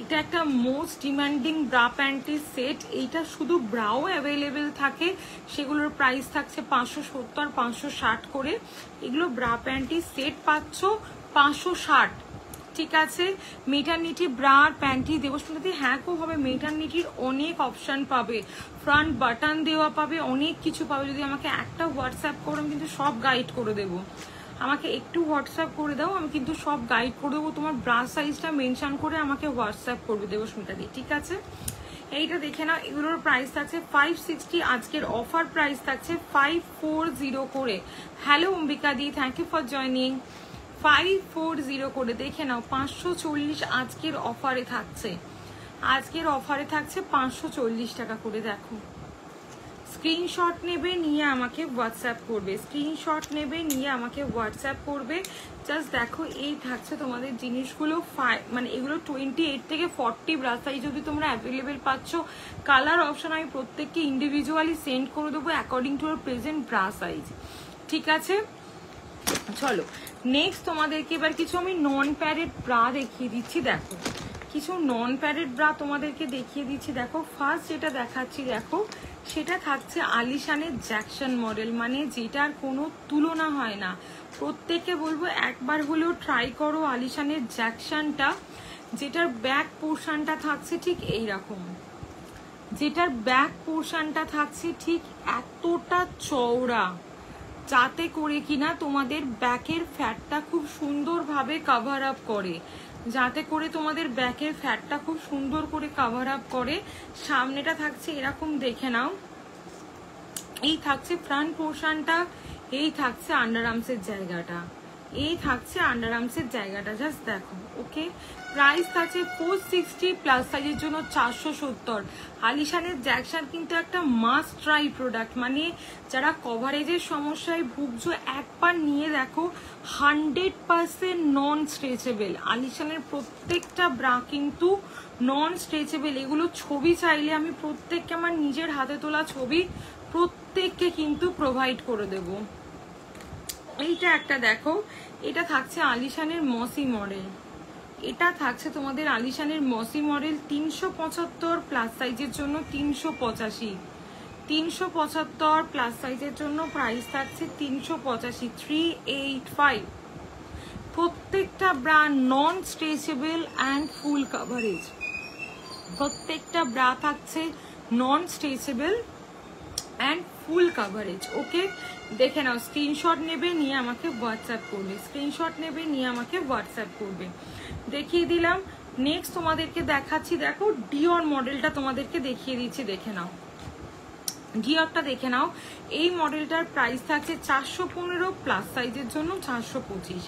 এটা একটা মোস্ট ডিমান্ডিং ব্রা প্যান্টির সেট। এইটা শুধু ব্রাও অ্যাভেলেবেল থাকে, সেগুলোর প্রাইস থাকছে 570, 560 করে। এগুলো ব্রা প্যান্টির সেট পাচ্ছ 560। ঠিক আছে, মেটারনিটি ব্রা আর প্যান্টি দেবস্মিতাদি, হ্যাঁ খুব হবে। মেটারনিটির অনেক অপশন পাবে, ফ্রন্ট বাটন দেওয়া পাবে, অনেক কিছু পাবে। যদি আমাকে একটা হোয়াটসঅ্যাপ করো, আমি কিন্তু সব গাইড করে দেবো। আমাকে একটু হোয়াটসঅ্যাপ করে দাও, আমি কিন্তু সব গাইড করে দেবো। তোমার ব্রা সাইজটা মেনশন করে আমাকে হোয়াটসঅ্যাপ করবে দেবস্মিতাদি, ঠিক আছে। এইটা দেখে নাও, এগুলোর প্রাইস থাকছে 560, আজকের অফার প্রাইস থাকছে 540 করে। Hello Ambika di, thank you for joining. 540 করে, দেখে নাও। 540 আজকের অফারে থাকছে, আজকের অফারে থাকছে 540 টাকা করে। দেখো, স্ক্রিনশট নেবে নিয়ে আমাকে হোয়াটসঅ্যাপ করবে, স্ক্রিনশট নেবে নিয়ে আমাকে হোয়াটসঅ্যাপ করবে। জাস্ট দেখো এই থাকছে তোমাদের জিনিসগুলো মানে এগুলো 28 থেকে 40 ব্রাশ সাইজ যদি তোমরা অ্যাভেলেবেল পাচ্ছ। কালার অপশন আমি প্রত্যেককে ইন্ডিভিজুয়ালি সেন্ড করে দেবো according to our present bra size, ঠিক আছে? চলো নেক্সট তোমাদেরকে এবার কিছু আমি নন প্যাডেড ব্রা দেখিয়ে দিচ্ছি। দেখো কিছু নন প্যাডেড ব্রা তোমাদেরকে দেখিয়ে দিচ্ছি। দেখো ফার্স্ট যেটা দেখাচ্ছি দেখো সেটা থাকছে আলিশানের জ্যাকসন মডেল, মানে যেটার কোনো তুলনা হয় না। প্রত্যেককে বলবো একবার হলেও ট্রাই করো আলিশানের জ্যাকসনটা, যেটার ব্যাক পোর্শনটা থাকছে ঠিক এইরকম, যেটার ব্যাক পোর্শনটা থাকছে ঠিক এতটা চওড়া, যাতে করে কিনা তোমাদের ব্যাকের ফ্যাটটা খুব সুন্দরভাবে কাভার আপ করে, যাতে করে তোমাদের ব্যাকের ফ্যাটটা খুব সুন্দর করে কাভার আপ করে। সামনেটা থাকছে এরকম, দেখে নাও, এই থাকছে ফ্রন্ট পোর্শনটা, এই থাকছে আন্ডার আর্মসের জায়গাটা, এই থাকছে আন্ডার আর্মসের জায়গাটা, জাস্ট দেখো। ওকে, প্রাইস আছে 460, প্লাস সাইজের জন্য 470। আলিশানের জ্যাকসন কিন্তু একটা মাস্ট ট্রাই প্রোডাক্ট, মানে যারা কভারেজের সমস্যায় ভুগছো একবার নিয়ে দেখো, 100% নন স্ট্রেচেবল। আলিশানের প্রত্যেকটা ব্রা কিন্তু নন স্ট্রেচেবল। এগুলো ছবি চাইলে আমি প্রত্যেককে আমার নিজের হাতে তোলা ছবি প্রত্যেককে কিন্তু প্রোভাইড করে দেব। এইটা একটা দেখো, এটা থাকছে আলিশানের মসি মডেল, এটা থাকছে তোমাদের আলিশানের মসি মডেল 375, প্লাস সাইজের জন্য 385, 375 প্লাস সাইজের জন্য প্রাইস থাকছে 385, 385। প্রত্যেকটা bra non stretchable and full coverage, প্রত্যেকটা ব্রা থাকছে নন স্ট্রেচেবল অ্যান্ড ফুল কাভারেজ। ওকে, দেখে নাও, স্ক্রিনশট নেবে নিয়ে আমাকে হোয়াটসঅ্যাপ করবে, স্ক্রিনশট নেবে নিয়ে আমাকে হোয়াটসঅ্যাপ করবে। দেখিয়ে দিলাম। নেক্সট তোমাদেরকে দেখাচ্ছি, দেখো ডিওর মডেলটা তোমাদেরকে দেখিয়ে দিচ্ছি, দেখে নাও, ডিওরটা দেখে নাও। এই মডেলটার প্রাইস থাকছে 415, প্লাস সাইজের জন্য 425,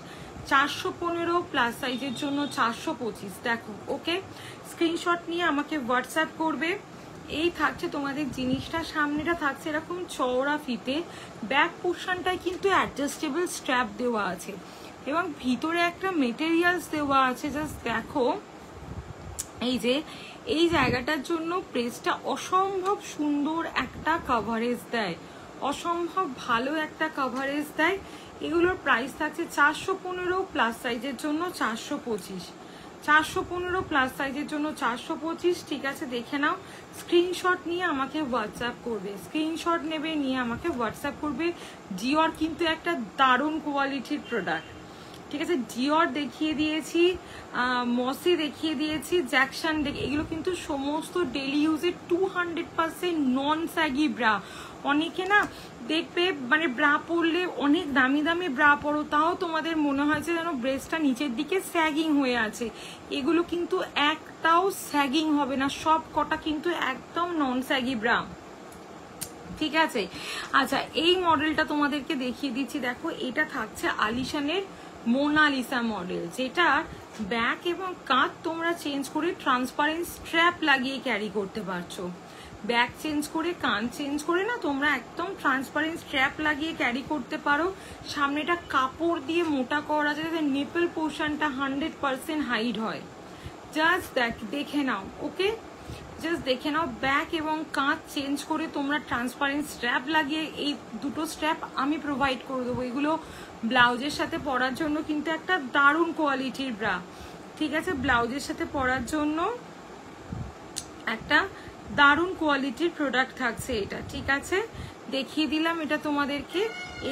415 প্লাস সাইজের জন্য 425। দেখো, ওকে, স্ক্রিনশট নিয়ে আমাকে হোয়াটসঅ্যাপ করবে। এই থাকছে তোমাদের জিনিসটা, সামনেটা থাকছে এরকম চওড়া ফিতে, ব্যাক পোর্শনটায় কিন্তু অ্যাডজাস্টেবল স্ট্র্যাপ দেওয়া আছে এবং ভিতরে একটা মেটেরিয়ালস দেওয়া আছে। জাস্ট দেখো, এই যে এই জায়গাটার জন্য প্রেসটা অসম্ভব সুন্দর একটা কভারেজ দেয়, অসম্ভব ভালো একটা কভারেজ দেয়। এগুলোর প্রাইস থাকছে 415, প্লাস সাইজের জন্য 425, 415 প্লাস সাইজের জন্য 425। ঠিক আছে, দেখে নাও, স্ক্রিনশট নিয়ে আমাকে হোয়াটসঅ্যাপ করবে, স্ক্রিনশট নেবে নিয়ে আমাকে হোয়াটসঅ্যাপ করবে। ডিওর কিন্তু একটা দারুণ কোয়ালিটির প্রোডাক্ট, ঠিক আছে? ডিওর দেখিয়ে দিয়েছি, মসি দেখিয়ে দিয়েছি, জ্যাকসন এগুলো কিন্তু সমস্ত ডেলি ইউজের 200% নন স্যাগি ব্রা। অনেকে না দেখবে মানে ব্রা পরলে, অনেক দামি দামি ব্রা পরো, তাও তোমাদের মনে হয় যে যেন ব্রেস্টটা নিচের দিকে স্যাগিং হয়ে আছে। এগুলো কিন্তু একটাও স্যাগিং হবে না, সব কটা কিন্তু একদম নন স্যাগি ব্রা, ঠিক আছে? আচ্ছা, এই মডেলটা তোমাদেরকে দেখিয়ে দিচ্ছি। দেখো, এটা থাকছে আলিশানের মোনালিসা মডেল, যেটা ব্যাক এবং কাঁধ তোমরা চেঞ্জ করে ট্রান্সপারেন্ট স্ট্র্যাপ লাগিয়ে ক্যারি করতে পারছো। ব্যাক চেঞ্জ করে, কান চেঞ্জ করে না, তোমরা একদম ট্রান্সপারেন্ট স্ট্র্যাপ লাগিয়ে ক্যারি করতে পারো। সামনেটা কাপড় দিয়ে মোটা করা যায়, যাতে নিপল পোর্শনটা 100% হাইড হয়। জাস্ট দেখে নাও, ওকে, জাস্ট দেখে নাও। ব্যাক এবং কাঁধ চেঞ্জ করে তোমরা ট্রান্সপারেন্ট স্ট্র্যাপ লাগিয়ে, এই দুটো স্ট্র্যাপ আমি প্রোভাইড করে দেবো। এগুলো ব্লাউজের সাথে পরার জন্য কিন্তু একটা দারুণ কোয়ালিটির ব্রা, ঠিক আছে? ব্লাউজের সাথে পরার জন্য একটা দারুণ কোয়ালিটির প্রোডাক্ট থাকছে এটা, ঠিক আছে? দেখিয়ে দিলাম এটা তোমাদেরকে।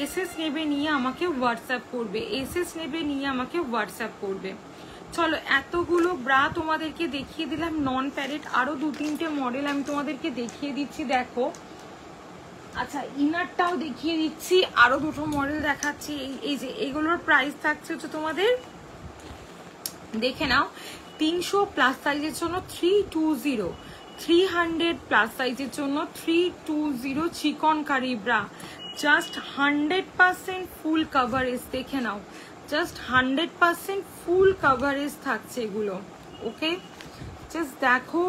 এসএস নেবে নিয়ে আমাকে হোয়াটসঅ্যাপ করবে, এসএস নেবে নিয়ে আমাকে হোয়াটসঅ্যাপ করবে। চলো, এতগুলো ব্রা তোমাদেরকে দেখিয়ে দিলাম নন প্যারেড। আরো 2-3টে মডেল আমি তোমাদেরকে দেখিয়ে দিচ্ছি, দেখো। আচ্ছা, ইনারটাও দেখিয়ে দিচ্ছি, আরো 2টো মডেল দেখাচ্ছি। এই যে এগুলোর প্রাইস থাকছে হচ্ছে তোমাদের, দেখে নাও, 300 প্লাস সাইজের জন্য 320, 300 প্লাস সাইজের জন্য 320 চিকন কারি ব্রা। জাস্ট 100% ফুল কাভারেজ, দেখে নাও, জাস্ট 100% ফুল কাভারেজ থাকছে এগুলো, ওকে? জাস্ট দেখো,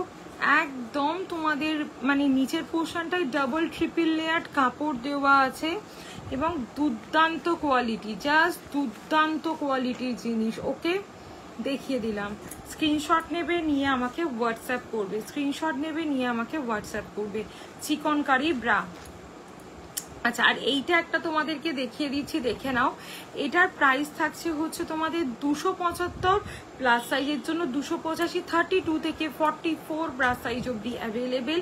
একদম তোমাদের মানে নিচের পোর্শনটায় ডাবল ট্রিপল লেয়ার কাপড় দেওয়া আছে এবং দুর্দান্ত কোয়ালিটি, জাস্ট দুর্দান্ত কোয়ালিটির জিনিস। ওকে, দেখিয়ে দিলাম। স্ক্রিনশট নেবে, নিয়ে আমাকে হোয়াটসঅ্যাপ করবে, স্ক্রিনশট নেবে, নিয়ে আমাকে হোয়াটসঅ্যাপ করবে। চিকনকারি ব্রা। আচ্ছা, আর এইটা একটা তোমাদেরকে দেখিয়ে দিচ্ছি, দেখে নাও। এটার প্রাইস থাকছে হচ্ছে তোমাদের 275, প্লাস সাইজের জন্য 285, 32 থেকে 44 ব্রা সাইজ অব্দি অ্যাভেলেবেল।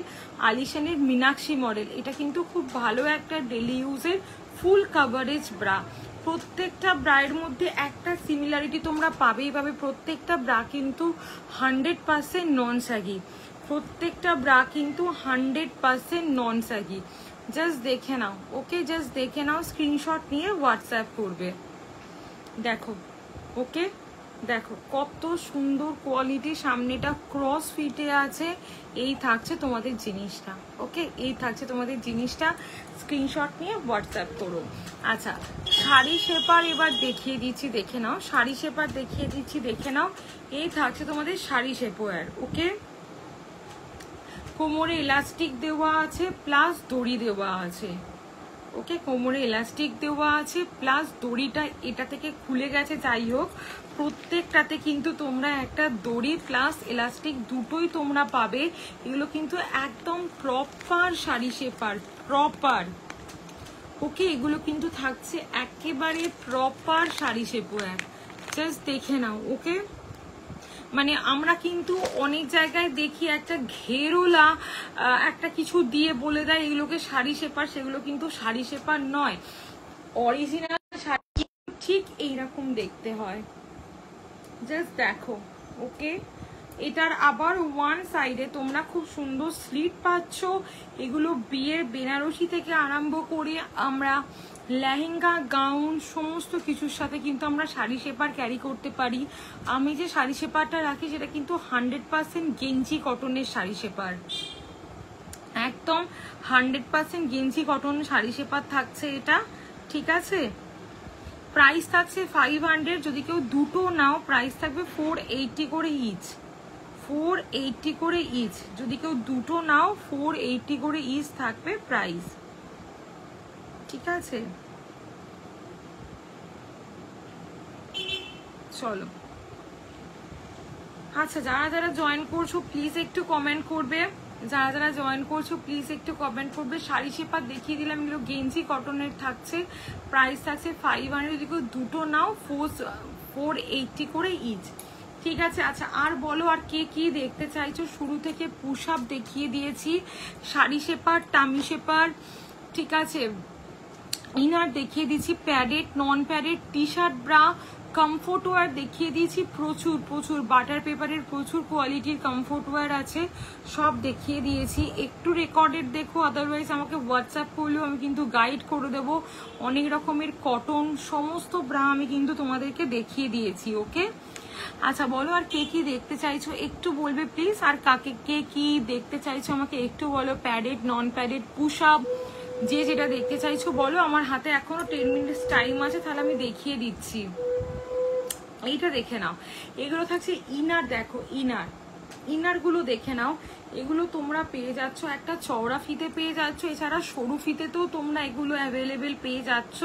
আলিশানের মীনাক্ষী মডেল। এটা কিন্তু খুব ভালো একটা ডেলি ইউজের ফুল কাভারেজ ব্রা। প্রত্যেকটা ব্রায়ের মধ্যে একটা সিমিলারিটি তোমরা পাবেই পাবে, প্রত্যেকটা ব্রা কিন্তু 100% নন স্যাগি, প্রত্যেকটা ব্রা কিন্তু 100% নন স্যাগি। জাস্ট দেখে নাও। ওকে, জাস্ট দেখে নাও, স্ক্রিনশট নিয়ে হোয়াটসঅ্যাপ করবে। দেখো, ওকে, দেখো কত সুন্দর কোয়ালিটি, সামনেটা ক্রস ফিটে আছে। এই থাকছে তোমাদের জিনিসটা। ওকে, এই থাকছে তোমাদের জিনিসটা, স্ক্রিনশট নিয়ে হোয়াটসঅ্যাপ করো। আচ্ছা, শাড়ি শেপার এবার দেখিয়ে দিচ্ছি, দেখে নাও। শাড়ি শেপার দেখিয়ে দিচ্ছি, দেখে নাও। এই থাকছে তোমাদের শাড়ি শেপার। ওকে, কোমরে ইলাস্টিক দেওয়া আছে, প্লাস দড়ি দেওয়া আছে। ওকে, কোমরে ইলাস্টিক দেওয়া আছে, প্লাস দড়িটা এটা থেকে খুলে গেছে, যাই হোক প্রত্যেকটাতে কিন্তু তোমরা একটা দড়ি প্লাস ইলাস্টিক দুটোই তোমরা পাবে। এগুলো কিন্তু একদম প্রপার শাড়ি শেপার, প্রপার। ওকে, এগুলো কিন্তু থাকছে একেবারে প্রপার শাড়ি শেপার। জাস্ট দেখে নাও। ওকে, মানে আমরা কিন্তু অনেক জায়গায় দেখি একটা ঘেরোলা একটা কিছু দিয়ে বলে দেয় এগুলোকে শাড়ি শেপার, সেগুলো কিন্তু শাড়ি শেপার নয়। অরিজিনাল শাড়ি ঠিক এইরকম দেখতে হয়। জাস্ট দেখো। ওকে, এটার আবার ওয়ান সাইডে তোমরা খুব সুন্দর স্লিট পাচ্ছ। এগুলো বিয়ের বেনারসি থেকে আরম্ভ করে আমরা লেহেঙ্গা, গাউন সমস্ত কিছুর সাথে কিন্তু আমরা শাড়ি শেপার ক্যারি করতে পারি। আমি যে শাড়ি শেপারটা রাখি সেটা কিন্তু 100% গেঞ্জি কটনের শাড়ি শেপার, একদম 100% গেঞ্জি কটন শাড়ি শেপার থাকছে এটা। ঠিক আছে, প্রাইস থাকছে 500, যদি কেউ দুটো নাও প্রাইস থাকবে 480 করে ইচ, 480 করে ইচ। যদি কেউ দুটো নাও 480 করে ইচ থাকবে প্রাইস। ঠিক আছে, চলো। আচ্ছা, যারা যারা জয়েন করছো প্লিজ একটু কমেন্ট করবে, যারা যারা জয়েন করছো প্লিজ একটু কমেন্ট করবে। শাড়ি শেপার দেখিয়ে দিলাম, এগুলো গেঞ্জি কটনের থাকছে, প্রাইস থাকছে 500, যদি কেউ দুটো নাও 480 করে ইচ। ঠিক আছে। আচ্ছা, আর বলো আর কে কি দেখতে চাইছো? শুরু থেকে পুশ আপ দেখিয়ে দিয়েছি, শাড়ি শেপার, টামি শেপার, ঠিক আছে, ইনার দেখিয়ে দিয়েছি, padded, non padded, T shirt, bra, comfort wear দেখিয়ে দিয়েছি, প্রচুর প্রচুর বাটার পেপারের প্রচুর কোয়ালিটির কমফোর্ট ওয়্যার আছে, সব দেখিয়ে দিয়েছি। একটু রেকর্ডেড দেখো, আদারওয়াইজ আমাকে হোয়াটসঅ্যাপ করলেও আমি কিন্তু গাইড করে দেবো। অনেক রকমের কটন সমস্ত ব্রা আমি কিন্তু তোমাদেরকে দেখিয়ে দিয়েছি। ওকে, আচ্ছা বলো আর কে কি দেখতে চাইছো একটু বলবে প্লিজ, আর কাকে কে কি দেখতে চাইছো আমাকে একটু বলো। Padded, non padded, push up, যে যেটা দেখতে চাইছো বলো। আমার হাতে এখনো 10 মিনিটস টাইম আছে, তাহলে আমি দেখিয়ে দিচ্ছি। এইটা দেখে নাও, এগুলো থাকছে ইনার। দেখো ইনার, ইনার গুলো দেখে নাও। এগুলো তোমরা পেয়ে যাচ্ছ একটা চওড়া ফিতে পেয়ে যাচ্ছ, এছাড়া সরু ফিতেতেও তোমরা এগুলো অ্যাভেলেবেল পেয়ে যাচ্ছ।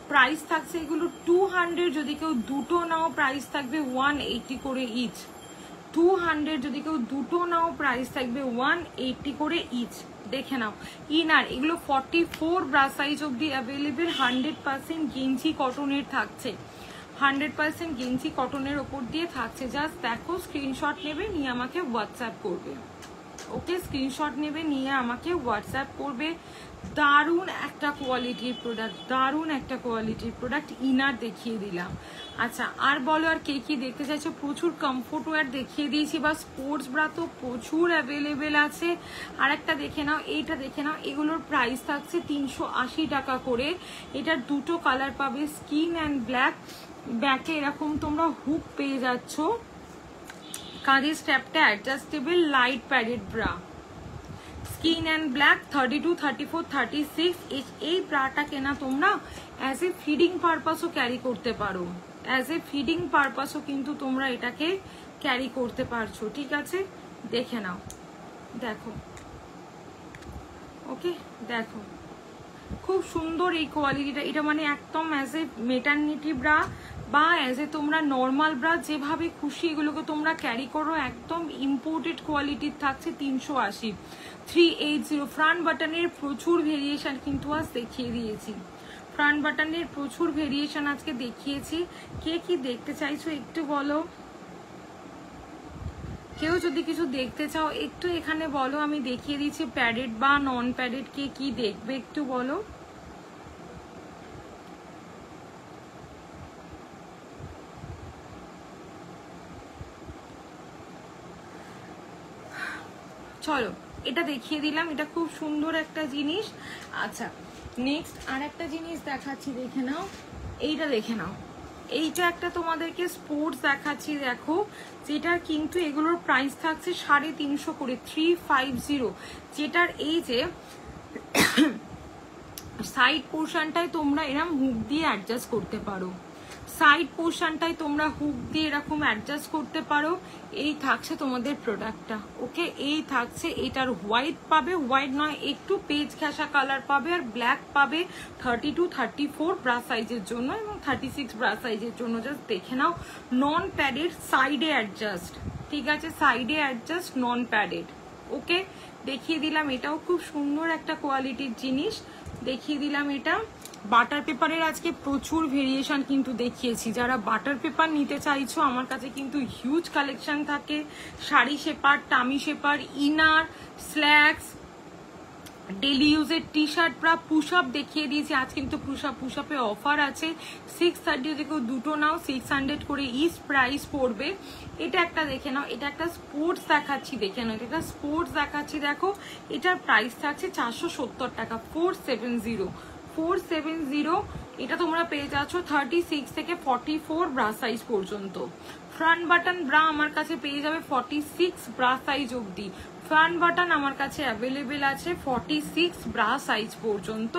প্রাইস থাকছে এগুলো 200, যদি কেউ দুটো নাও প্রাইস থাকবে 180 করে ইচ। 200, যদি কেউ দুটো নাও প্রাইস থাকবে 180 করে ইচ। দেখে নাও ইনার, এগুলো 44 ব্রা সাইজ অব্দি অ্যাভেলেবেল, 100% গেঞ্জি কটনের থাকছে, 100% গেঞ্জি কটনের ওপর দিয়ে থাকছে। জাস্ট দেখো, স্ক্রিনশট নেবে, নিয়ে আমাকে হোয়াটসঅ্যাপ করবে। ওকে, স্ক্রিনশট নেবে, নিয়ে আমাকে হোয়াটসঅ্যাপ করবে। দারুণ একটা কোয়ালিটির প্রোডাক্ট, দারুণ একটা কোয়ালিটির প্রোডাক্ট। ইনার দেখিয়ে দিলাম। আচ্ছা, আর বলো আর কে কি দেখতে চাইছো? প্রচুর কমফোর্ট ওয়্যার দেখিয়ে দিয়েছি, বা স্পোর্টস ব্রা তো প্রচুর অ্যাভেলেবেল আছে। আর একটা দেখে নাও, এইটা দেখে নাও, এগুলোর প্রাইস থাকছে 380 টাকা করে। এটার দুটো কালার পাবে, স্কিন অ্যান্ড ব্ল্যাক। ব্যাকে এরকম তোমরা হুক পেয়ে যাচ্ছ, কাঁধের স্ট্র্যাপটা adjustable, light padded bra, skin and black, 32, 34, 36। এই ব্রাটাকে না তোমরা অ্যাজ এ ফিডিং পারপাসও ক্যারি করতে পারো, অ্যাজ এ ফিডিং পারপাসও কিন্তু তোমরা এটাকে ক্যারি করতে পারছো। ঠিক আছে, দেখে নাও। দেখো, ওকে দেখো খুব সুন্দর এই কোয়ালিটিটা। এটা মানে একদম অ্যাজ এ মেটারনিটি ব্রা বা অ্যাজ এ তোমরা নর্মাল ব্রা যেভাবে খুশি এগুলোকে তোমরা ক্যারি করো, একদম ইম্পোর্টেড কোয়ালিটির থাকছে 380 380। ফ্রন্ট বাটনের প্রচুর ভেরিয়েশন কিন্তু আজ দেখিয়ে দিয়েছি, ফ্রন্ট বাটনের প্রচুর ভেরিয়েশন আজকে দেখিয়েছি। কে কি দেখতে চাইছো একটু বলো, কেউ যদি কিছু দেখতে চাও একটু এখানে বলো, আমি দেখিয়ে দিচ্ছি প্যাডেড বা নন প্যাডেড কে কি দেখবে একটু বলো। চলো এটা দেখিয়ে দিলাম, এটা খুব সুন্দর একটা জিনিস। আচ্ছা নেক্সট আর একটা জিনিস দেখাচ্ছি, দেখে নাও এইটা, দেখে নাও এইটা একটা তোমাদেরকে স্পোর্টস দেখাচ্ছি। দেখো যেটার কিন্তু এগুলোর প্রাইস থাকছে 350 করে, 350। যেটার এই যে সাইড পোর্শনটায় তোমরা এরকম হুক দিয়ে অ্যাডজাস্ট করতে পারো, সাইড পোর্শনটায় তোমরা হুক দিয়ে এরকম অ্যাডজাস্ট করতে পারো। এই থাকছে তোমাদের প্রোডাক্টটা, ওকে এই থাকছে। এটার হোয়াইট পাবে, হোয়াইট নয় একটু পেজ ঘেঁষা কালার পাবে, আর ব্ল্যাক পাবে 32 34 ব্রা সাইজের জন্য এবং 36 ব্রা সাইজের জন্য। জাস্ট দেখে নাও, নন প্যাডেড, সাইডে অ্যাডজাস্ট, ঠিক আছে সাইডে অ্যাডজাস্ট, নন প্যাডেড, ওকে দেখিয়ে দিলাম। এটাও খুব সুন্দর একটা কোয়ালিটির জিনিস দেখিয়ে দিলাম। এটা বাটার পেপারের আজকে প্রচুর ভেরিয়েশন কিন্তু দেখিয়েছি। যারা বাটার পেপার নিতে চাইছো আমার কাছে কিন্তু হিউজ কালেকশন থাকে, sari shaper, tummy shaper, inner, slacks, daily ইউজের T shirt, bra push up দেখিয়ে দিয়েছি। আজ কিন্তু পুশ আপে অফার আছে, 630 থেকে দুটো নাও 600 করে ইচ প্রাইস পড়বে। এটা একটা দেখে নাও, এটা একটা স্পোর্টস দেখাচ্ছি, দেখে নাও এটা স্পোর্টস দেখাচ্ছি। দেখো এটার প্রাইস থাকছে 470 টাকা, 470। এটা তোমরা পেয়ে যাচ্ছ 36 থেকে 44 ব্রা সাইজ পর্যন্ত। ফ্রন্ট বাটন ব্রা আমার কাছে পেয়ে যাবে 46 ব্রা সাইজ অবধি। ফ্রন্ট বাটন আমার কাছে অ্যাভেলেবেল আছে 46 ব্রা সাইজ পর্যন্ত,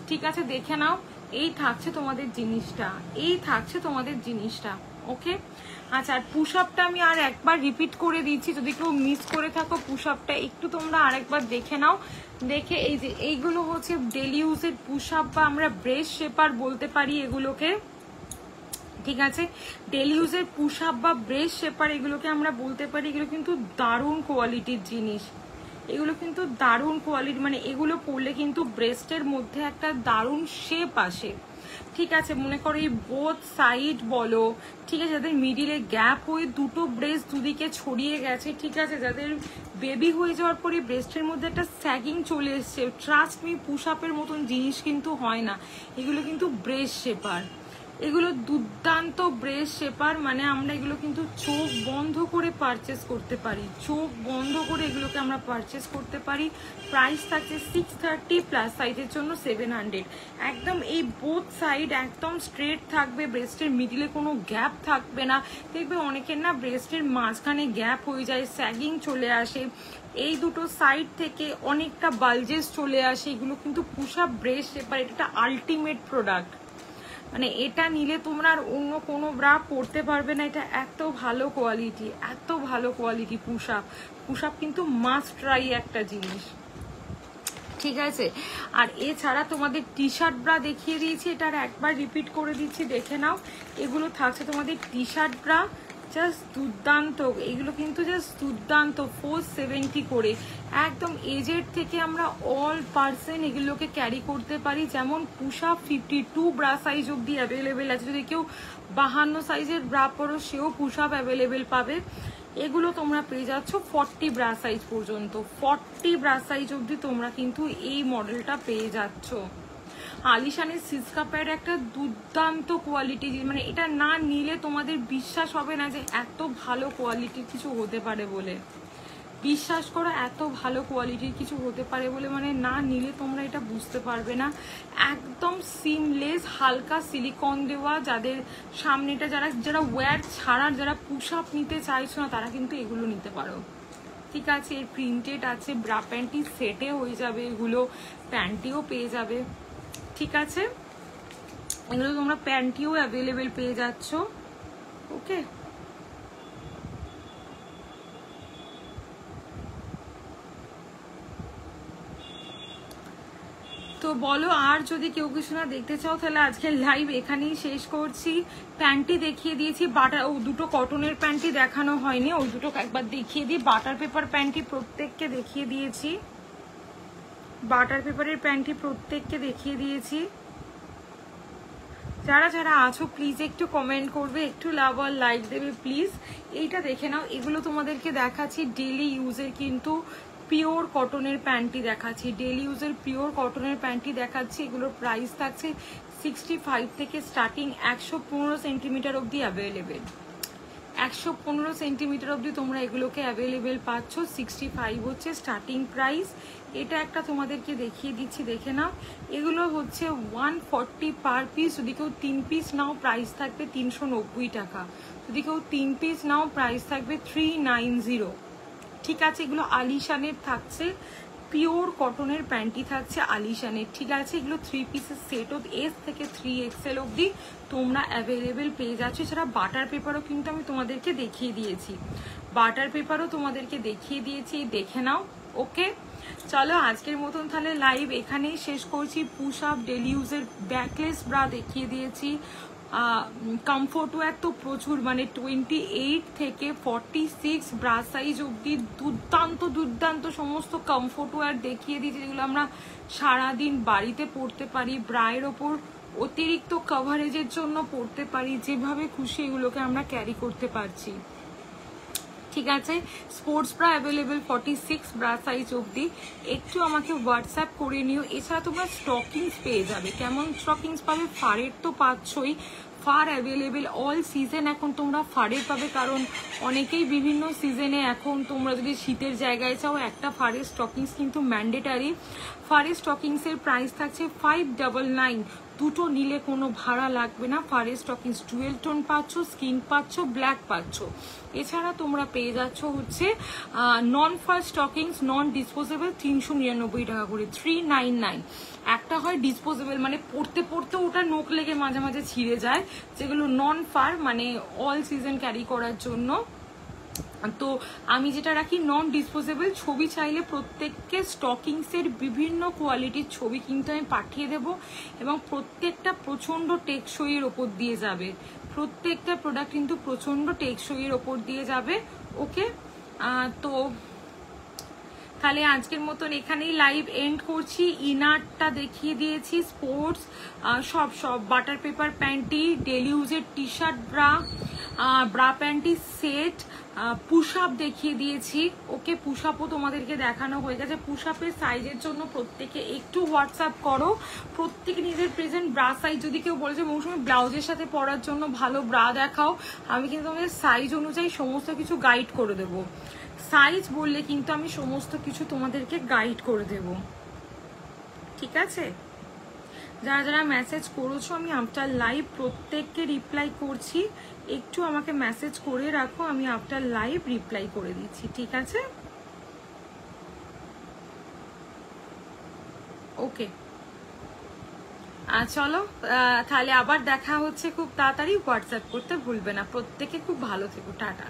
ঠিক আছে দেখে নাও। এই থাকছে তোমাদের জিনিসটা, এই থাকছে তোমাদের জিনিসটা, ওকে। আচ্ছা আর পুশ আপটা আমি আর একবার রিপিট করে দিচ্ছি, যদি কেউ মিস করে থাকো পুশ আপটা একটু তোমরা আরেকবার দেখে নাও। দেখে এই যে এইগুলো হচ্ছে ডেলি ইউজের পুশ আপ বা আমরা ব্রেস শেপার বলতে পারি এগুলোকে, ঠিক আছে ডেলি ইউজের পুশ আপ বা ব্রেস শেপার এগুলোকে আমরা বলতে পারি। এগুলো কিন্তু দারুণ কোয়ালিটির জিনিস, এগুলো কিন্তু দারুণ কোয়ালিটি, মানে এগুলো পরলে কিন্তু ব্রেস্টের মধ্যে একটা দারুণ শেপ আসে, ঠিক আছে। মনে করো এই বোথ সাইড বলো, ঠিক আছে যাদের মিডিলে গ্যাপ হয়ে দুটো ব্রেস্ট দুদিকে ছড়িয়ে গেছে, ঠিক আছে যাদের বেবি হয়ে যাওয়ার পরে ব্রেস্টের মধ্যে একটা স্যাগিং চলে এসছে, ট্রাস্ট মি পুশ আপের মতন জিনিস কিন্তু হয় না, এগুলো কিন্তু ব্রেস্ট শেপার, এগুলো দুর্দান্ত ব্রেস্ট শেপার। মানে আমরা এগুলো কিন্তু চোখ বন্ধ করে পারচেস করতে পারি, চোখ বন্ধ করে এগুলোকে আমরা পারচেস করতে পারি। প্রাইস থাকছে 630, প্লাস সাইজের জন্য 700। একদম এই বোথ সাইড একদম স্ট্রেট থাকবে, ব্রেস্টের মিডিলে কোনো গ্যাপ থাকবে না। দেখবে অনেকের না ব্রেস্টের মাঝখানে গ্যাপ হয়ে যায়, স্যাগিং চলে আসে, এই দুটো সাইড থেকে অনেকটা বালজেস চলে আসে, এগুলো কিন্তু পুশ আপ ব্রেস্ট শেপার। এটা একটা আলটিমেট প্রোডাক্ট, মানে এটা নিলে তোমরা আর অন্য কোনো ব্রা পরতে পারবে না, এটা এত ভালো কোয়ালিটি, এত ভালো কোয়ালিটি। পুশ আপ কিন্তু মাস্ট ট্রাই একটা জিনিস, ঠিক আছে। আর এছাড়া তোমাদের টি শার্ট ব্রা দেখিয়ে দিয়েছি, এটার একবার রিপিট করে দিচ্ছি দেখে নাও। এগুলো থাকছে তোমাদের টি শার্ট ব্রা, জাস্ট দুর্দান্ত, এগুলো কিন্তু জাস্ট দুর্দান্ত, 470 করে। একদম এজের থেকে আমরা অল পার্সন এগুলোকে ক্যারি করতে পারি। যেমন পুশ আপ 52 ব্রা সাইজ অব্দি অ্যাভেলেবেল আছে, যদি কেউ 52 সাইজের ব্রা পরো সেও পুশ আপ অ্যাভেলেবেল পাবে। এগুলো তোমরা পেয়ে যাচ্ছ 40 ব্রা সাইজ পর্যন্ত, 40 ব্রা সাইজ অব্দি তোমরা কিন্তু এই মডেলটা পেয়ে যাচ্ছ। আলিশানের সিসকা প্যাড একটা দুর্দান্ত কোয়ালিটি, মানে এটা না নিলে তোমাদের বিশ্বাস হবে না যে এত ভালো কোয়ালিটির কিছু হতে পারে বলে, বিশ্বাস করো এত ভালো কোয়ালিটির কিছু হতে পারে বলে, মানে না নিলে তোমরা এটা বুঝতে পারবে না। একদম সিমলেস, হালকা সিলিকন দেওয়া, যাদের সামনেটা যারা ওয়্যার ছাড়া যারা পুশ আপ নিতে চাইছো না তারা কিন্তু এগুলো নিতে পারো, ঠিক আছে। এর প্রিন্টেড আছে, ব্রা প্যান্টি সেটে হয়ে যাবে, এগুলো প্যান্টিও পেয়ে যাবে, ঠিক আছে। এগুলো তোমরা প্যান্টিও অ্যাভেলেবেল পেয়ে যাচ্ছ, ওকে। বলো, আর যদি কেউ কিছু না দেখতে চাও তাহলে আজকে লাইভ এখানেই শেষ করছি। প্যান্টটি দেখিয়ে দিয়েছি, বাটার দুটো কটনের প্যান্টটি দেখানো হয়নি, ওই দুটো একবার দেখিয়ে দিই। বাটার পেপার প্যান্টটি প্রত্যেককে দেখিয়ে দিয়েছি, বাটার পেপারের প্যান্টটি প্রত্যেককে দেখিয়ে দিয়েছি। যারা যারা আছো প্লিজ একটু কমেন্ট করবে, একটু লাভ আর লাইক দেবে প্লিজ। এইটা দেখে নাও, এগুলো তোমাদেরকে দেখাচ্ছি ডেলি ইউজের কিন্তু পিওর কটনের প্যান্টটি দেখাচ্ছি, ডেলি ইউজের পিওর কটনের প্যান্টটি দেখাচ্ছি। এগুলোর প্রাইস থাকছে 65 থেকে স্টার্টিং 115 সেন্টিমিটার অবধি অ্যাভেলেবেল, 115 সেন্টিমিটার অবধি তোমরা এগুলোকে অ্যাভেলেবেল পাচ্ছ। 65 হচ্ছে স্টার্টিং প্রাইস। এটা একটা তোমাদেরকে দেখিয়ে দিচ্ছি, দেখে নাও। এগুলো হচ্ছে 140 পার পিস, যদি কেউ 3 পিস নাও প্রাইস থাকবে 390 টাকা, যদি কেউ 3 পিস নাও প্রাইস থাকবে 390। ঠিক আছে, এগুলো আলিশানের থাকছে, পিওর কটনের প্যান্টি থাকছে আলিশানের, ঠিক আছে। এগুলো 3 পিসের সেট অফ S থেকে 3XL অবধি তোমরা অ্যাভেলেবেল পেয়ে যাচ্ছ। এছাড়া বাটার পেপারও কিন্তু আমি তোমাদেরকে দেখিয়ে দিয়েছি, বাটার পেপারও তোমাদেরকে দেখিয়ে দিয়েছি, দেখে নাও। ওকে, চলো আজকের মতন তাহলে লাইভ এখানেই শেষ করছি। পুশ আপ ডেলি ইউজের ব্যাকলেস ব্রা দেখিয়ে দিয়েছি। কমফোর্ট ওয়্যার তো প্রচুর, মানে 28 থেকে 46 ব্রা সাইজ অবধি দুর্দান্ত দুর্দান্ত সমস্ত কমফোর্ট ওয়্যার দেখিয়ে দিয়েছি, যেগুলো আমরা সারাদিন বাড়িতে পরতে পারি, ব্রায়ের ওপর অতিরিক্ত কভারেজের জন্য পরতে পারি, যেভাবে খুশি এগুলোকে আমরা ক্যারি করতে পারছি। ঠিক আছে, sports bra available 46 bra size অবধি, একটু আমাকে হোয়াটসঅ্যাপ করে নিও। এছাড়া তোমরা স্টকিংস পেয়ে যাবে, কেমন স্টকিংস পাবে? ফারের তো পাচ্ছই, ফার অ্যাভেলেবেল অল সিজন এখন তোমরা ফারের পাবে, কারণ অনেকেই বিভিন্ন সিজনে এখন তোমরা যদি শীতের জায়গায় চাও একটা ফারের স্টকিংস কিন্তু ম্যান্ডেটারি। ফারের স্টকিংসের প্রাইস থাকছে 599, দুটো নিলে কোনো ভাড়া লাগবে না। ফারের স্টকিংস ডুয়েল টোন পাচ্ছ, স্কিন পাচ্ছ, ব্ল্যাক পাচ্ছ। এছাড়া তোমরা পেয়ে যাচ্ছ হচ্ছে নন ফার স্টকিংস নন ডিসপোজেবল 399 টাকা করে, 399। একটা হয় ডিসপোজেবল, মানে পড়তে পড়তে ওটা নোক লেগে মাঝে মাঝে ছিঁড়ে যায়, যেগুলো নন ফার মানে অল সিজন ক্যারি করার জন্য। তো আমি যেটা রাখি নন ডিসপোজেবল। ছবি চাইলে প্রত্যেককে স্টকিংসের বিভিন্ন কোয়ালিটির ছবি কিন্তু আমি পাঠিয়ে দেব, এবং প্রত্যেকটা প্রচন্ড টেকসইয়ের ওপর দিয়ে যাবে, প্রত্যেকটা প্রোডাক্ট কিন্তু প্রচন্ড টেকসইয়ের ওপর দিয়ে যাবে। ওকে, তো তাহলে আজকের মতন এখানেই লাইভ এন্ড করছি। ইনারটা দেখিয়ে দিয়েছি, স্পোর্টস সব বাটার পেপার প্যান্টি, ডেলি ইউজের T shirt, bra panty set, push up দেখিয়ে দিয়েছি। ওকে, পুশ আপও তোমাদেরকে দেখানো হয়ে গেছে। পুশ আপের সাইজের জন্য প্রত্যেকে একটু হোয়াটসঅ্যাপ করো, প্রত্যেকে নিজের প্রেজেন্ট ব্রা সাইজ। যদি কেউ বলেছে মৌসুমী ব্লাউজের সাথে পরার জন্য ভালো ব্রা দেখাও, আমি কিন্তু তোমাদের সাইজ অনুযায়ী সমস্ত কিছু গাইড করে দেবো। সাইজ বললে কিন্তু আমি সমস্ত কিছু তোমাদেরকে গাইড করে দেব, ঠিক আছে। যারা যারা মেসেজ করেছো আমি আফটার লাইভ প্রত্যেককে রিপ্লাই করছি, একটু আমাকে মেসেজ করে রাখো, আমি আফটার লাইভ রিপ্লাই করে দিচ্ছি, ঠিক আছে। ওকে, চলো তাহলে আবার দেখা হচ্ছে খুব তাড়াতাড়ি। হোয়াটসঅ্যাপ করতে ভুলবে না, প্রত্যেকে খুব ভালো থেকো, টাটা।